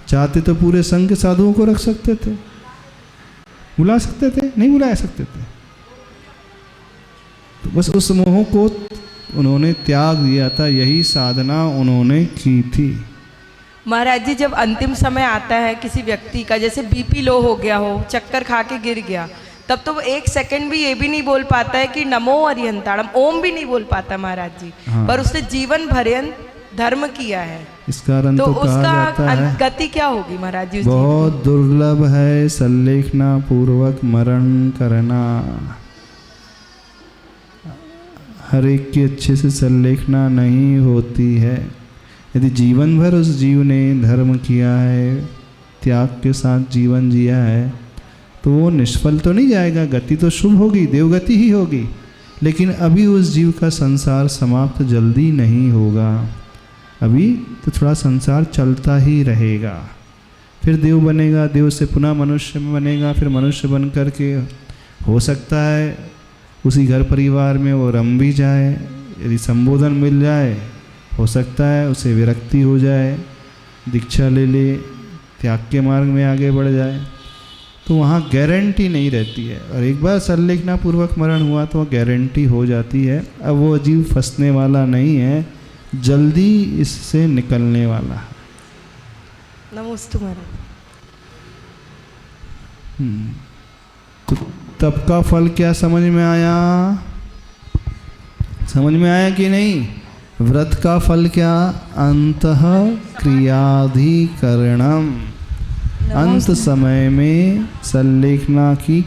Speaker 1: चाहते तो पूरे संघ के साधुओं को रख सकते थे, बुला सकते थे, नहीं बुला सकते थे। तो बस उस मोह को उन्होंने त्याग दिया था, यही साधना उन्होंने की थी।
Speaker 6: महाराज जी जब अंतिम समय आता है किसी व्यक्ति का, जैसे बीपी लो हो गया हो, चक्कर खा के गिर गया, तब तो वो 1 सेकंड भी ये भी नहीं बोल पाता है कि नमो अरिहंताणम, ओम भी नहीं बोल पाता महाराज जी। हाँ। पर उसने जीवन पर्यंत धर्म किया है।
Speaker 1: इस कारण तो कहा जाता है
Speaker 6: गति क्या होगी महाराज जी?
Speaker 1: बहुत दुर्लभ है संलेखना पूर्वक मरण करना। हर एक की अच्छे से संलेखना नहीं होती है। यदि जीवन भर उस जीव ने धर्म किया है, त्याग के साथ जीवन जिया है, तो वो निष्फल तो नहीं जाएगा, गति तो शुभ होगी, देवगति ही होगी। लेकिन अभी उस जीव का संसार समाप्त जल्दी नहीं होगा, अभी तो थोड़ा संसार चलता ही रहेगा। फिर देव बनेगा, देव से पुनः मनुष्य बनेगा, फिर मनुष्य बन कर के हो सकता है उसी घर परिवार में वो रम भी जाए, यदि संबोधन मिल जाए हो सकता है उसे विरक्ति हो जाए, दीक्षा ले ले, त्याग के मार्ग में आगे बढ़ जाए, तो वहाँ गारंटी नहीं रहती है। और एक बार संलेखना पूर्वक मरण हुआ तो गारंटी हो जाती है। अब वो जीव फंसने वाला नहीं है, जल्दी इससे निकलने वाला है।
Speaker 6: नमोस्तु महाराज।
Speaker 1: तो तप का फल क्या समझ में आया? समझ में आया कि नहीं? व्रत का फल क्या? अंतः क्रियाधिकरणम। अंत समय में संलेखना की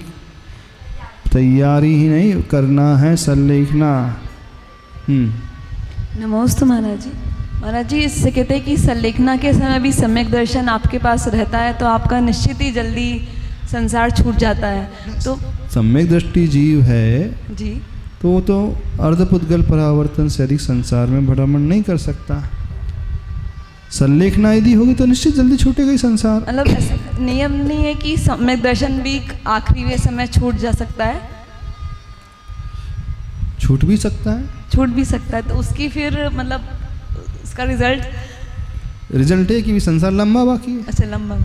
Speaker 1: तैयारी ही नहीं करना है, संलेखना।
Speaker 7: नमोस्तु महाराज जी। महाराज जी, इससे कहते हैं कि संलेखना के समय भी सम्यक दर्शन आपके पास रहता है तो आपका निश्चित ही जल्दी संसार छूट जाता है। तो
Speaker 1: सम्यक दृष्टि जीव है
Speaker 7: जी,
Speaker 1: तो वो तो अर्धपुद्गल परावर्तन से अधिक संसार में भ्रमण नहीं कर सकता। संलेखना यदि होगी तो निश्चित जल्दी छूटेगा ही संसार।
Speaker 7: मतलब ऐसा नियम नहीं है कि सम्यक दर्शन भी आखिरी वे समय छूट जा सकता है?
Speaker 1: छूट भी सकता है,
Speaker 7: छूट भी सकता है। तो उसकी फिर मतलब उसका
Speaker 1: रिजल्ट है कि भी संसार लंबा बाकी है।
Speaker 7: अच्छा, लंबा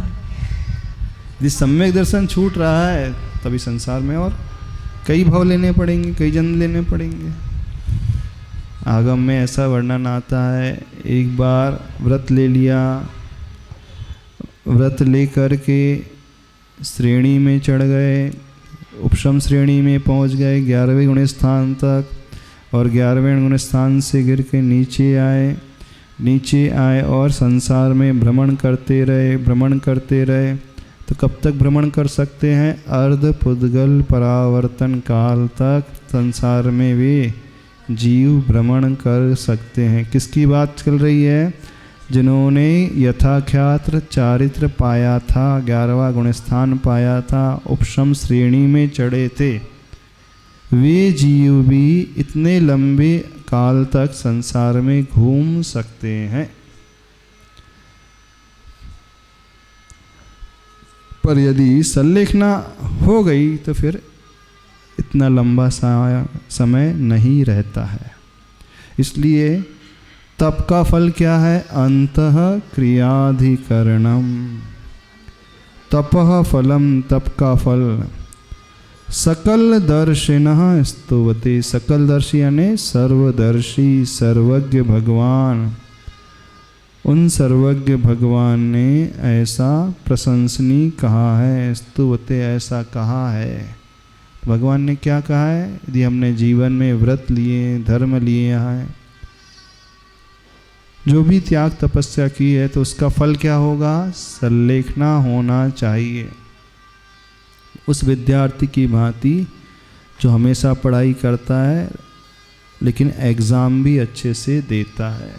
Speaker 1: यदि सम्यक दर्शन छूट रहा है तभी संसार में और कई भाव लेने पड़ेंगे, कई जन्म लेने पड़ेंगे। आगम में ऐसा वर्णन आता है, एक बार व्रत ले लिया, व्रत ले कर के श्रेणी में चढ़ गए, उपशम श्रेणी में पहुंच गए 11वें गुण स्थान तक, और 11वें गुण स्थान से गिर के नीचे आए और संसार में भ्रमण करते रहे। तो कब तक भ्रमण कर सकते हैं? अर्धपुद्गल परावर्तन काल तक संसार में वे जीव भ्रमण कर सकते हैं। किसकी बात चल रही है? जिन्होंने यथाख्यात चारित्र पाया था, 11वां गुणस्थान पाया था, उपशम श्रेणी में चढ़े थे, वे जीव भी इतने लंबे काल तक संसार में घूम सकते हैं। पर यदि संलेखना हो गई तो फिर इतना लंबा समय नहीं रहता है। इसलिए तप का फल क्या है? अंतः क्रियाधिकरणम। तपः फलम, तप का फल। सकल दर्शिनः स्तुवते। सकल दर्शी यानी सर्वदर्शी, सर्वज्ञ भगवान। उन सर्वज्ञ भगवान ने ऐसा प्रशंसनीय कहा है, स्तुवते ऐसा कहा है। भगवान ने क्या कहा है? यदि हमने जीवन में व्रत लिए, धर्म लिए हैं, जो भी त्याग तपस्या की है, तो उसका फल क्या होगा? संलेखना होना चाहिए। उस विद्यार्थी की भांति जो हमेशा पढ़ाई करता है लेकिन एग्ज़ाम भी अच्छे से देता है।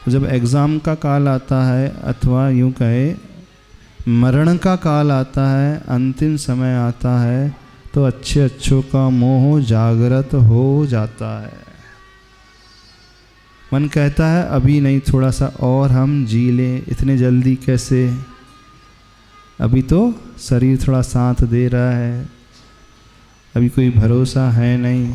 Speaker 1: तो जब एग्ज़ाम का काल आता है, अथवा यूँ कहे मरण का काल आता है, अंतिम समय आता है, तो अच्छों का मोह जागृत हो जाता है। मन कहता है अभी नहीं, थोड़ा सा और हम जी लें, इतने जल्दी कैसे, अभी तो शरीर थोड़ा साथ दे रहा है, अभी कोई भरोसा है नहीं।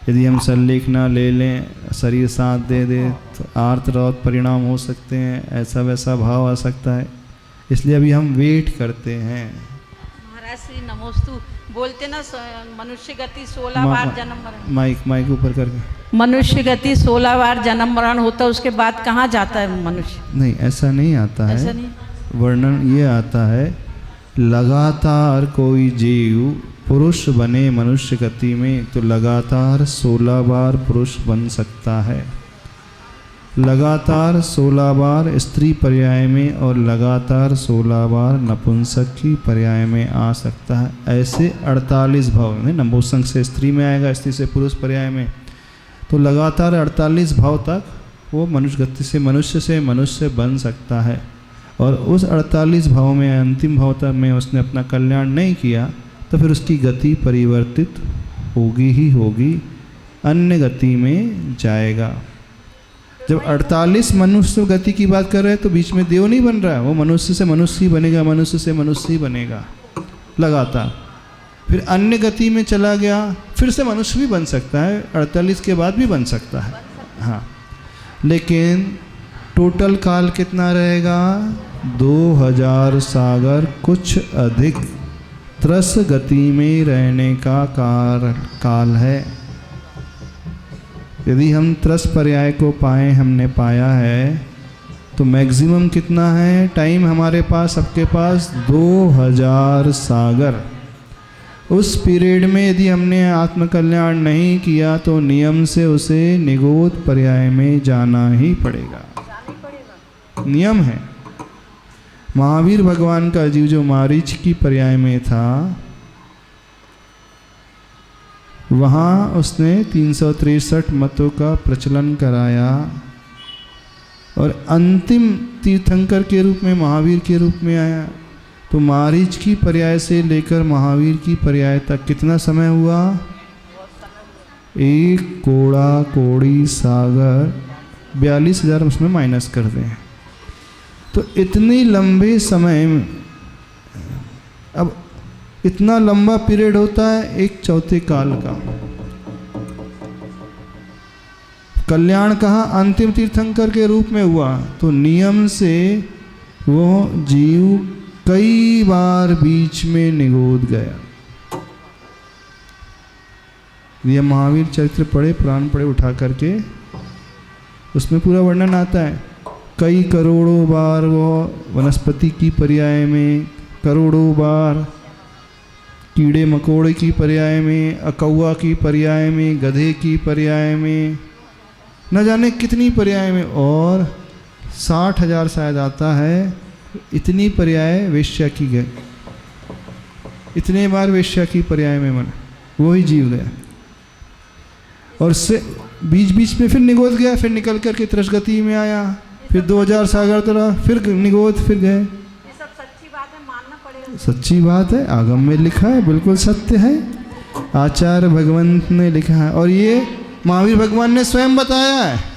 Speaker 1: यदि हम संलेखना ले लें, शरीर साथ दे दे, तो आर्तरौत परिणाम हो सकते हैं, ऐसा वैसा भाव आ सकता है। इसलिए अभी हम वेट करते हैं।
Speaker 2: महाराज श्री नमोस्तु बोलते ना, मनुष्य गति 16 बार जन्म मरण।
Speaker 1: माइक ऊपर करके।
Speaker 2: मनुष्य गति 16 बार जन्म मरण होता है, उसके बाद कहाँ जाता है मनुष्य?
Speaker 1: नहीं, ऐसा नहीं आता है।
Speaker 2: ऐसा नहीं।
Speaker 1: वर्णन ये आता है, लगातार कोई जीव पुरुष बने मनुष्य गति में तो लगातार 16 बार पुरुष बन सकता है, लगातार 16 बार स्त्री पर्याय में, और लगातार 16 बार नपुंसक की पर्याय में आ सकता है। ऐसे 48 भाव में, नपुंसक से स्त्री में आएगा, स्त्री से पुरुष पर्याय में, तो लगातार 48 भाव तक वो मनुष्य गति से मनुष्य बन सकता है। और उस 48 भाव में अंतिम भाव तक में उसने अपना कल्याण नहीं किया तो फिर उसकी गति परिवर्तित होगी ही होगी, अन्य गति में जाएगा। जब 48 मनुष्य गति की बात कर रहे हैं तो बीच में देव नहीं बन रहा है, वो मनुष्य से मनुष्य ही बनेगा, मनुष्य से मनुष्य ही बनेगा लगातार। फिर अन्य गति में चला गया, फिर से मनुष्य भी बन सकता है, 48 के बाद भी बन सकता है। हाँ, लेकिन टोटल काल कितना रहेगा? 2000 सागर कुछ अधिक त्रस गति में रहने का काल है। यदि हम त्रस पर्याय को पाए, हमने पाया है, तो मैक्सिमम कितना है टाइम हमारे पास, सबके पास? 2000 सागर। उस पीरियड में यदि हमने आत्मकल्याण नहीं किया तो नियम से उसे निगोद पर्याय में जाना ही पड़ेगा, नियम है। महावीर भगवान का जीव जो मारीच की पर्याय में था, वहाँ उसने 363 मतों का प्रचलन कराया और अंतिम तीर्थंकर के रूप में, महावीर के रूप में आया। तो मारीच की पर्याय से लेकर महावीर की पर्याय तक कितना समय हुआ? 1 कोड़ा कोड़ी सागर, 42,000 उसमें माइनस कर दें। तो इतने लंबे समय में, अब इतना लंबा पीरियड होता है 1/4 काल का। कल्याण कहाँ? अंतिम तीर्थंकर के रूप में हुआ। तो नियम से वो जीव कई बार बीच में निगोद गया। ये महावीर चरित्र पढ़े, पुराण पढ़े उठा करके, उसमें पूरा वर्णन आता है। कई करोड़ों बार वो वनस्पति की पर्याय में, करोड़ों बार कीड़े मकोड़े की पर्याय में, अकौआ की पर्याय में, गधे की पर्याय में, न जाने कितनी पर्याय में, और 60,000 शायद आता है। इतनी पर्याय वेश्या की गए, इतने बार वेश्या की पर्याय में मन वो ही जीव गया, और से बीच बीच में फिर निगोद गया, फिर निकल करके त्रस गति में आया, फिर 2000 सागर तरह, फिर निगोद, फिर गए।
Speaker 2: ये सब सच्ची बात है, मानना पड़ेगा।
Speaker 1: सच्ची बात है, आगम में लिखा है, बिल्कुल सत्य है, आचार्य भगवंत ने लिखा है, और ये महावीर भगवान ने स्वयं बताया है।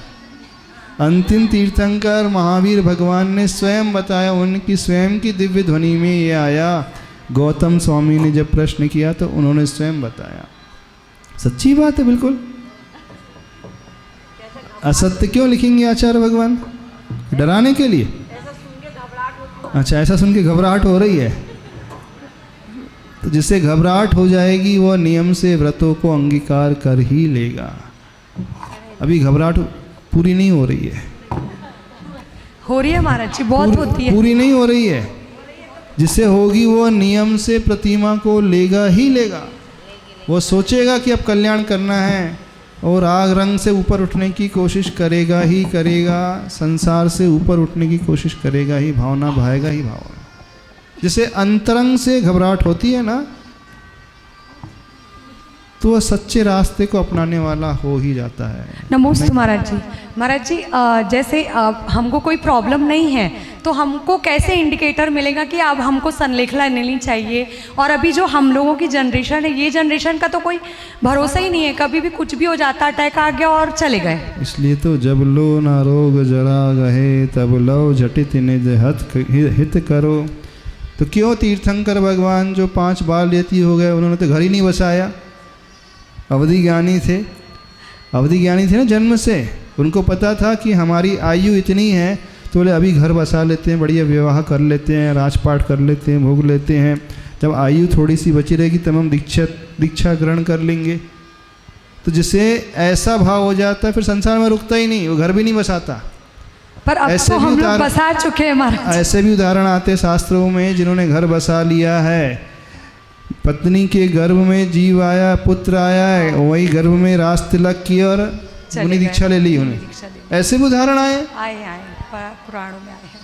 Speaker 1: अंतिम तीर्थंकर महावीर भगवान ने स्वयं बताया, उनकी स्वयं की दिव्य ध्वनि में ये आया। गौतम स्वामी ने जब प्रश्न किया तो उन्होंने स्वयं बताया। सच्ची बात है बिल्कुल। असत्य क्यों लिखेंगे आचार्य भगवान? डराने के लिए? अच्छा, ऐसा सुन के घबराहट हो रही है। तो जिससे घबराहट हो जाएगी वो नियम से व्रतों को अंगीकार कर ही लेगा। अभी घबराहट पूरी नहीं हो रही है।
Speaker 3: हो रही है महाराज जी, बहुत होती है।
Speaker 1: पूरी नहीं हो रही है। जिससे होगी वो नियम से प्रतिमा को लेगा ही लेगा। वो सोचेगा कि अब कल्याण करना है और राग रंग से ऊपर उठने की कोशिश करेगा ही करेगा, संसार से ऊपर उठने की कोशिश करेगा ही, भावना भाएगा ही भावना। जैसे अंतरंग से घबराहट होती है ना, तो वह सच्चे रास्ते को अपनाने वाला हो ही जाता है।
Speaker 3: नमस्ते महाराज जी। महाराज जी, जैसे हमको कोई प्रॉब्लम नहीं है तो हमको कैसे इंडिकेटर मिलेगा कि अब हमको संलेखना लेनी चाहिए? और अभी जो हम लोगों की जनरेशन है, ये जनरेशन का तो कोई भरोसा ही नहीं है, कभी भी कुछ भी हो जाता, अटैक आ गया और चले गए।
Speaker 1: इसलिए तो जब लो ना रोग जरा गहे, तब लो झटित निज हित करो। तो क्यों तीर्थंकर भगवान जो 5 बाल यति हो गए, उन्होंने तो घर ही नहीं बसाया। अवधि ज्ञानी थे, अवधि ज्ञानी थे ना जन्म से। उनको पता था कि हमारी आयु इतनी है, तो बोले अभी घर बसा लेते हैं, बढ़िया विवाह कर लेते हैं, राजपाट कर लेते हैं, भोग लेते हैं। जब आयु थोड़ी सी बची रहेगी तब हम दीक्षा ग्रहण कर लेंगे। तो जिससे ऐसा भाव हो जाता है, फिर संसार में रुकता ही नहीं, वो घर भी नहीं बसाता।
Speaker 3: पर अब
Speaker 1: ऐसे
Speaker 3: तो
Speaker 1: भी
Speaker 3: हम लोग बसा चुके हैं महाराज।
Speaker 1: ऐसे भी उदाहरण आते शास्त्रों में, जिन्होंने घर बसा लिया है। पत्नी के गर्भ में जीव आया, पुत्र आया है, वही गर्भ में रास तिलक किया और मुनि दीक्षा ले ली उन्हें। ऐसे भी उदाहरण आए
Speaker 3: पुराणों में आए हैं।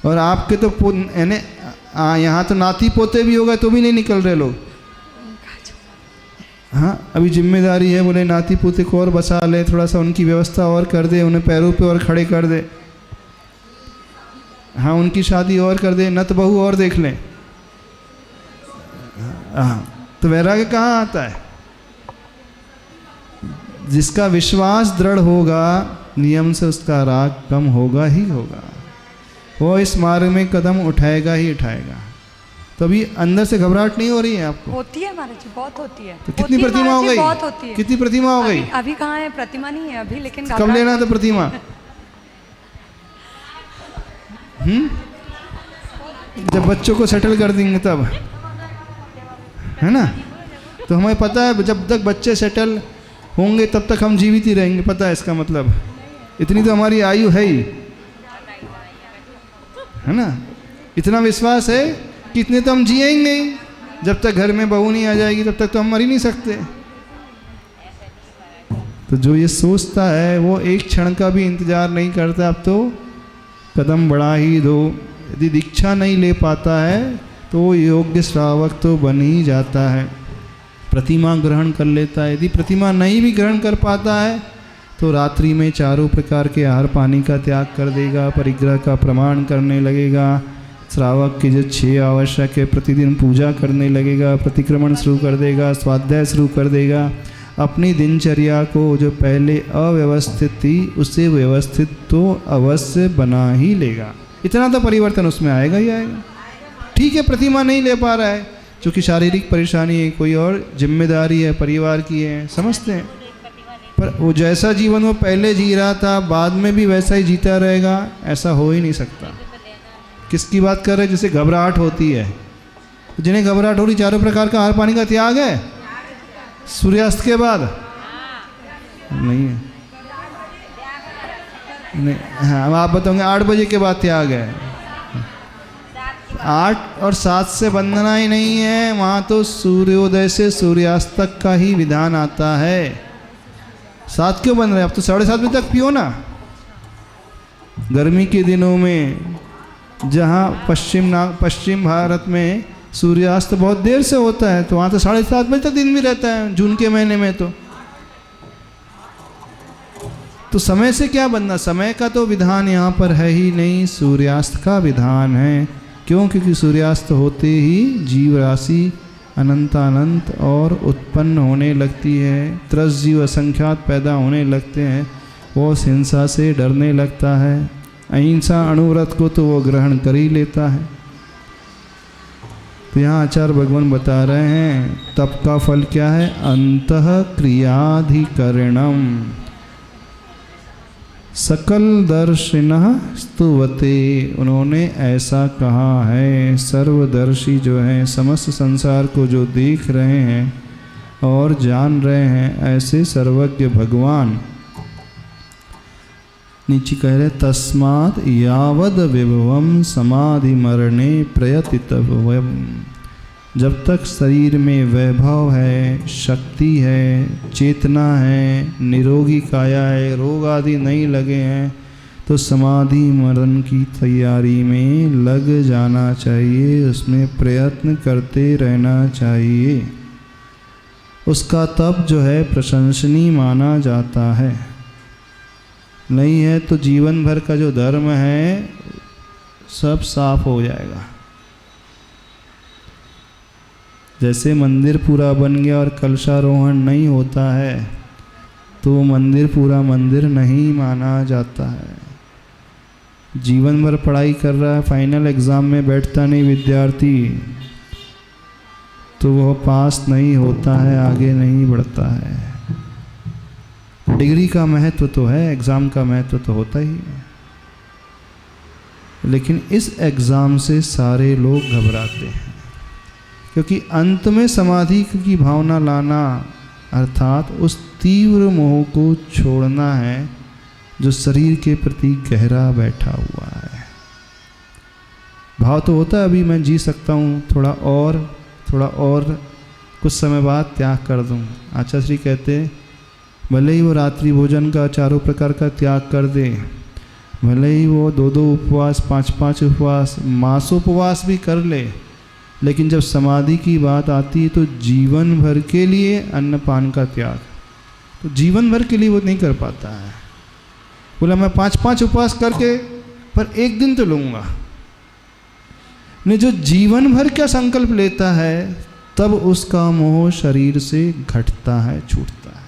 Speaker 1: और आपके तो यानी यहाँ तो नाती पोते भी हो गए तो भी नहीं निकल रहे लोग। हाँ, अभी जिम्मेदारी है, बोले नाती पोते को और बसा ले, थोड़ा सा उनकी व्यवस्था और कर दे, उन्हें पैरों पे और खड़े कर दे। हाँ, उनकी शादी और कर दे, नत बहू और देख लें। हाँ, तो वैराग्य कहाँ आता है? जिसका विश्वास दृढ़ होगा, नियम से उसका राग कम होगा ही होगा। वो इस मार्ग में कदम उठाएगा ही उठाएगा। तो अभी अंदर से घबराहट नहीं हो रही है आपको?
Speaker 3: होती है महाराज जी, बहुत होती है।
Speaker 1: तो कितनी प्रतिमा हो गई?
Speaker 3: बहुत होती है।
Speaker 1: कितनी प्रतिमा हो गई?
Speaker 3: अभी कहाँ है? प्रतिमा नहीं है अभी, लेकिन
Speaker 1: कब लेना था प्रतिमा? जब बच्चों को सेटल कर देंगे तब, है ना। तो हमें पता है जब तक बच्चे सेटल होंगे तब तक हम जीवित ही रहेंगे, पता है इसका मतलब। इतनी तो हमारी आयु है ही, है ना। इतना विश्वास है कि इतने तो हम जिएंगे ही। जब तक घर में बहू नहीं आ जाएगी तब तक तो हम मर ही नहीं सकते। तो जो ये सोचता है वो एक क्षण का भी इंतजार नहीं करता, अब तो कदम बढ़ा ही दो। यदि दीक्षा नहीं ले पाता है तो वो योग्य श्रावक तो बन ही जाता है, प्रतिमा ग्रहण कर लेता है। यदि प्रतिमा नहीं भी ग्रहण कर पाता है तो रात्रि में चारों प्रकार के आहार पानी का त्याग कर देगा, परिग्रह का प्रमाण करने लगेगा, श्रावक की जो 6 आवश्यक है प्रतिदिन पूजा करने लगेगा, प्रतिक्रमण शुरू कर देगा, स्वाध्याय शुरू कर देगा। अपनी दिनचर्या को जो पहले अव्यवस्थित थी उसे व्यवस्थित तो अवश्य बना ही लेगा। इतना तो परिवर्तन उसमें आएगा ही आएगा। ठीक है, प्रतिमा नहीं ले पा रहा है क्योंकि शारीरिक परेशानी है, कोई और जिम्मेदारी है, परिवार की है, समझते हैं। पर वो जैसा जीवन वो पहले जी रहा था बाद में भी वैसा ही जीता रहेगा, ऐसा हो ही नहीं सकता। किसकी बात कर रहे हैं? जिसे घबराहट होती है, जिन्हें घबराहट हो रही, चारों प्रकार का आहार पानी का त्याग है सूर्यास्त के बाद नहीं है, नहीं। हाँ, आप बताओगे 8 बजे के बाद त्याग है। 8 और 7 से बंधना ही नहीं है, वहाँ तो सूर्योदय से सूर्यास्त तक का ही विधान आता है। 7 क्यों बन रहे हैं? अब तो 7:30 बजे तक पियो ना। गर्मी के दिनों में जहाँ पश्चिम भारत में सूर्यास्त बहुत देर से होता है तो वहाँ तो 7:30 बजे तक दिन भी रहता है, जून के महीने में। तो समय से क्या बनना? समय का तो विधान यहाँ पर है ही नहीं, सूर्यास्त का विधान है। क्यों? क्योंकि सूर्यास्त होते ही जीव राशि अनंतानंत और उत्पन्न होने लगती है, 30 जीव असंख्यात पैदा होने लगते हैं, वो हिंसा से डरने लगता है। अहिंसा अणुव्रत को तो वो ग्रहण कर ही लेता है। तो यहाँ आचार्य भगवान बता रहे हैं तप का फल क्या है? अंतः क्रियाधिकरणम सकल दर्शिनः स्तुवते। उन्होंने ऐसा कहा है, सर्वदर्शी जो हैं, समस्त संसार को जो देख रहे हैं और जान रहे हैं, ऐसे सर्वज्ञ भगवान नीचे कह रहे तस्मात् यावद विभवम समाधि मरणे प्रयतितव्यम। जब तक शरीर में वैभव है, शक्ति है, चेतना है, निरोगी काया है, रोग आदि नहीं लगे हैं, तो समाधि मरण की तैयारी में लग जाना चाहिए, उसमें प्रयत्न करते रहना चाहिए। उसका तप जो है प्रशंसनीय माना जाता है। नहीं है तो जीवन भर का जो धर्म है सब साफ हो जाएगा। जैसे मंदिर पूरा बन गया और कलशारोहण नहीं होता है तो वो मंदिर पूरा मंदिर नहीं माना जाता है। जीवन भर पढ़ाई कर रहा है, फाइनल एग्ज़ाम में बैठता नहीं विद्यार्थी तो वह पास नहीं होता है, आगे नहीं बढ़ता है। डिग्री का महत्व तो है, एग्ज़ाम का महत्व तो होता ही है, लेकिन इस एग्ज़ाम से सारे लोग घबराते हैं क्योंकि अंत में समाधि की भावना लाना अर्थात उस तीव्र मोह को छोड़ना है जो शरीर के प्रति गहरा बैठा हुआ है। भाव तो होता है अभी मैं जी सकता हूँ, थोड़ा और कुछ समय बाद त्याग कर दूँ। आचार्य श्री कहते भले ही वो रात्रि भोजन का चारों प्रकार का त्याग कर दे, भले ही वो 2-2 उपवास 5-5 उपवास मासोपवास भी कर ले, लेकिन जब समाधि की बात आती है तो जीवन भर के लिए अन्नपान का त्याग, तो जीवन भर के लिए वो नहीं कर पाता है। बोला मैं 5-5 उपवास करके पर एक दिन तो लूँगा नहीं। जो जीवन भर का संकल्प लेता है तब उसका मोह शरीर से घटता है, छूटता है।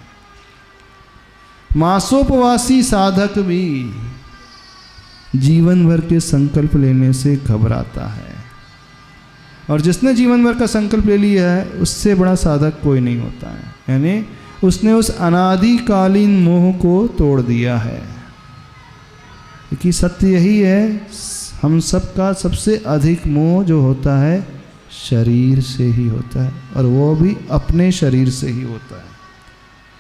Speaker 1: मासोपवासी साधक भी जीवन भर के संकल्प लेने से घबराता है, और जिसने जीवन भर का संकल्प ले लिया है उससे बड़ा साधक कोई नहीं होता है। यानी उसने उस अनादिकालीन मोह को तोड़ दिया है। क्योंकि सत्य यही है, हम सबका सबसे अधिक मोह जो होता है शरीर से ही होता है, और वो भी अपने शरीर से ही होता है।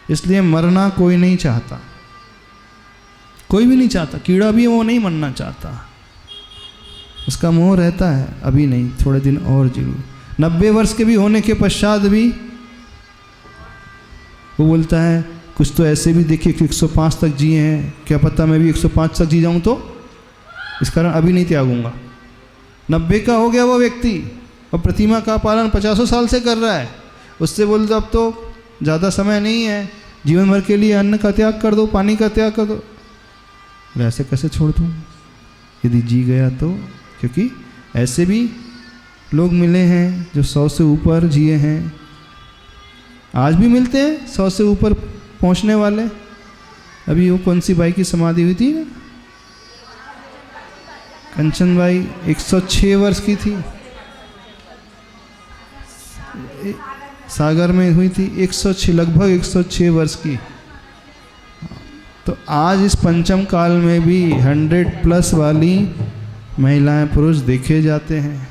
Speaker 1: इसलिए मरना कोई नहीं चाहता, कोई भी नहीं चाहता। कीड़ा भी वो नहीं मरना चाहता, उसका मोह रहता है अभी नहीं, थोड़े दिन और जीऊं। 90 वर्ष के भी होने के पश्चात भी वो बोलता है कुछ तो ऐसे भी देखिए कि 105 तक जिए हैं, क्या पता मैं भी 105 तक जी जाऊं, तो इस कारण अभी नहीं त्यागूंगा। 90 का हो गया वो व्यक्ति और प्रतिमा का पालन 50 साल से कर रहा है, उससे बोलते अब तो ज़्यादा समय नहीं है, जीवन भर के लिए अन्न का त्याग कर दो, पानी का त्याग कर दो। ऐसे कैसे छोड़ दूँ यदि जी गया तो? क्योंकि ऐसे भी लोग मिले हैं जो 100 से ऊपर जिए हैं, आज भी मिलते हैं 100 से ऊपर पहुंचने वाले। अभी वो कौन सी बाई की समाधि हुई थी ना, कंचन बाई 106 वर्ष की थी, सागर में हुई थी 106, लगभग 106 वर्ष की। तो आज इस पंचम काल में भी 100+ वाली महिलाएं पुरुष देखे जाते हैं।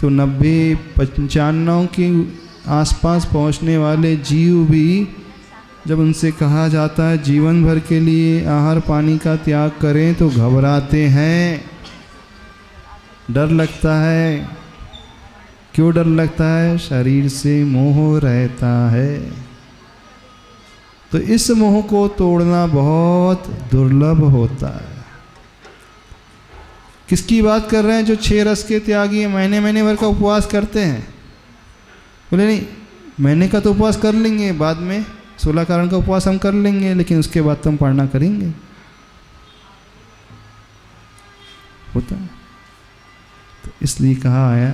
Speaker 1: तो 90-95 के आसपास पहुंचने वाले जीव भी जब उनसे कहा जाता है जीवन भर के लिए आहार पानी का त्याग करें तो घबराते हैं, डर लगता है। क्यों डर लगता है? शरीर से मोह रहता है। तो इस मोह को तोड़ना बहुत दुर्लभ होता है। किसकी बात कर रहे हैं? जो 6 रस के त्यागी महीने महीने भर का उपवास करते हैं। बोले नहीं, महीने का तो उपवास कर लेंगे, बाद में 16 कारण का उपवास हम कर लेंगे, लेकिन उसके बाद तो हम पढ़ना करेंगे। होता है। तो इसलिए कहा है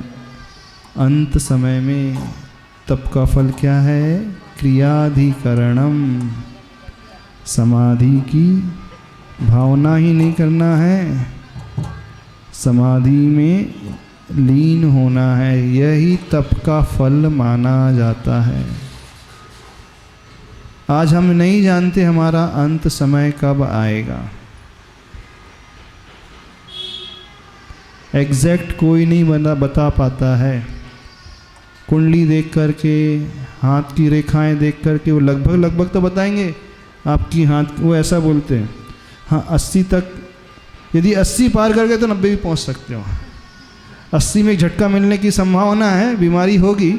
Speaker 1: अंत समय में तप का फल क्या है? क्रियाधिकरणम। समाधि की भावना ही नहीं करना है, समाधि में लीन होना है, यही तप का फल माना जाता है। आज हम नहीं जानते हमारा अंत समय कब आएगा, एग्जैक्ट कोई नहीं बता पाता है। कुंडली देख करके, हाथ की रेखाएं देख करके वो लगभग तो बताएंगे आपकी हाथ, वो ऐसा बोलते हैं हाँ 80 तक, यदि 80 पार कर गए तो 90 भी पहुंच सकते हो। 80 में एक झटका मिलने की संभावना है, बीमारी होगी,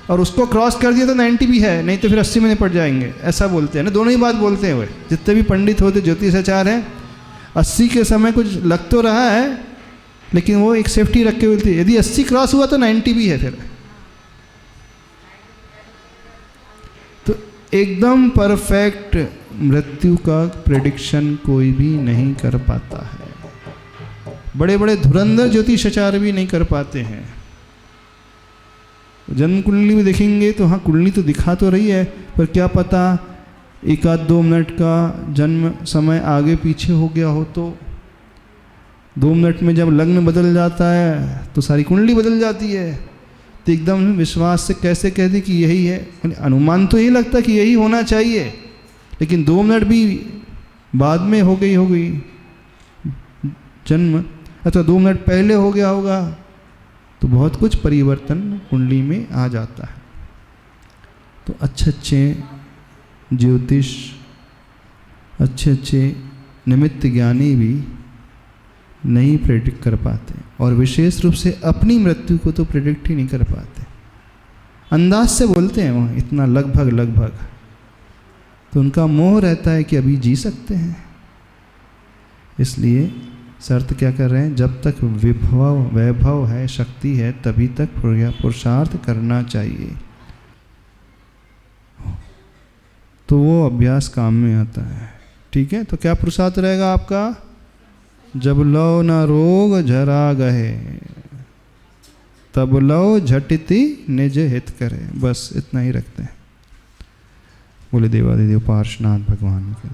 Speaker 1: और उसको क्रॉस कर दिया तो 90 भी है, नहीं तो फिर 80 में निपट जाएंगे, ऐसा बोलते हैं ना। दोनों ही बात बोलते हैं वे जितने भी पंडित होते, ज्योतिषाचार्य हैं। 80 के समय कुछ लग तो रहा है, लेकिन वो एक सेफ्टी रखे हुए थे, यदि 80 क्रॉस हुआ तो 90 भी है फिर। तो एकदम परफेक्ट मृत्यु का प्रेडिक्शन कोई भी नहीं कर पाता है। बड़े बड़े धुरंधर ज्योतिषाचार्य भी नहीं कर पाते हैं। जन्म कुंडली में देखेंगे तो हाँ कुंडली तो दिखा तो रही है, पर क्या पता 1-2 मिनट का जन्म समय आगे पीछे हो गया हो, तो 2 मिनट में जब लग्न बदल जाता है तो सारी कुंडली बदल जाती है। तो एकदम विश्वास से कैसे कह दी कि यही है, अनुमान तो यही लगता कि यही होना चाहिए, लेकिन 2 मिनट भी बाद में हो गई जन्म, अथवा 2 मिनट पहले हो गया होगा, तो बहुत कुछ परिवर्तन कुंडली में आ जाता है। तो अच्छे ज्योतिष, अच्छे निमित्त ज्ञानी भी नहीं प्रेडिक्ट कर पाते, और विशेष रूप से अपनी मृत्यु को तो प्रेडिक्ट ही नहीं कर पाते। अंदाज से बोलते हैं वो इतना लगभग, तो उनका मोह रहता है कि अभी जी सकते हैं। इसलिए शर्त क्या कर रहे हैं? जब तक वैभव है, शक्ति है, तभी तक पुरुषार्थ करना चाहिए, तो वो अभ्यास काम में आता है। ठीक है, तो क्या पुरुषार्थ रहेगा आपका? जब लो न रोग झरा गहे, तब लो झटिति निज हित करे। बस इतना ही रखते हैं। बोले देवादिदेव पार्श्वनाथ भगवान के।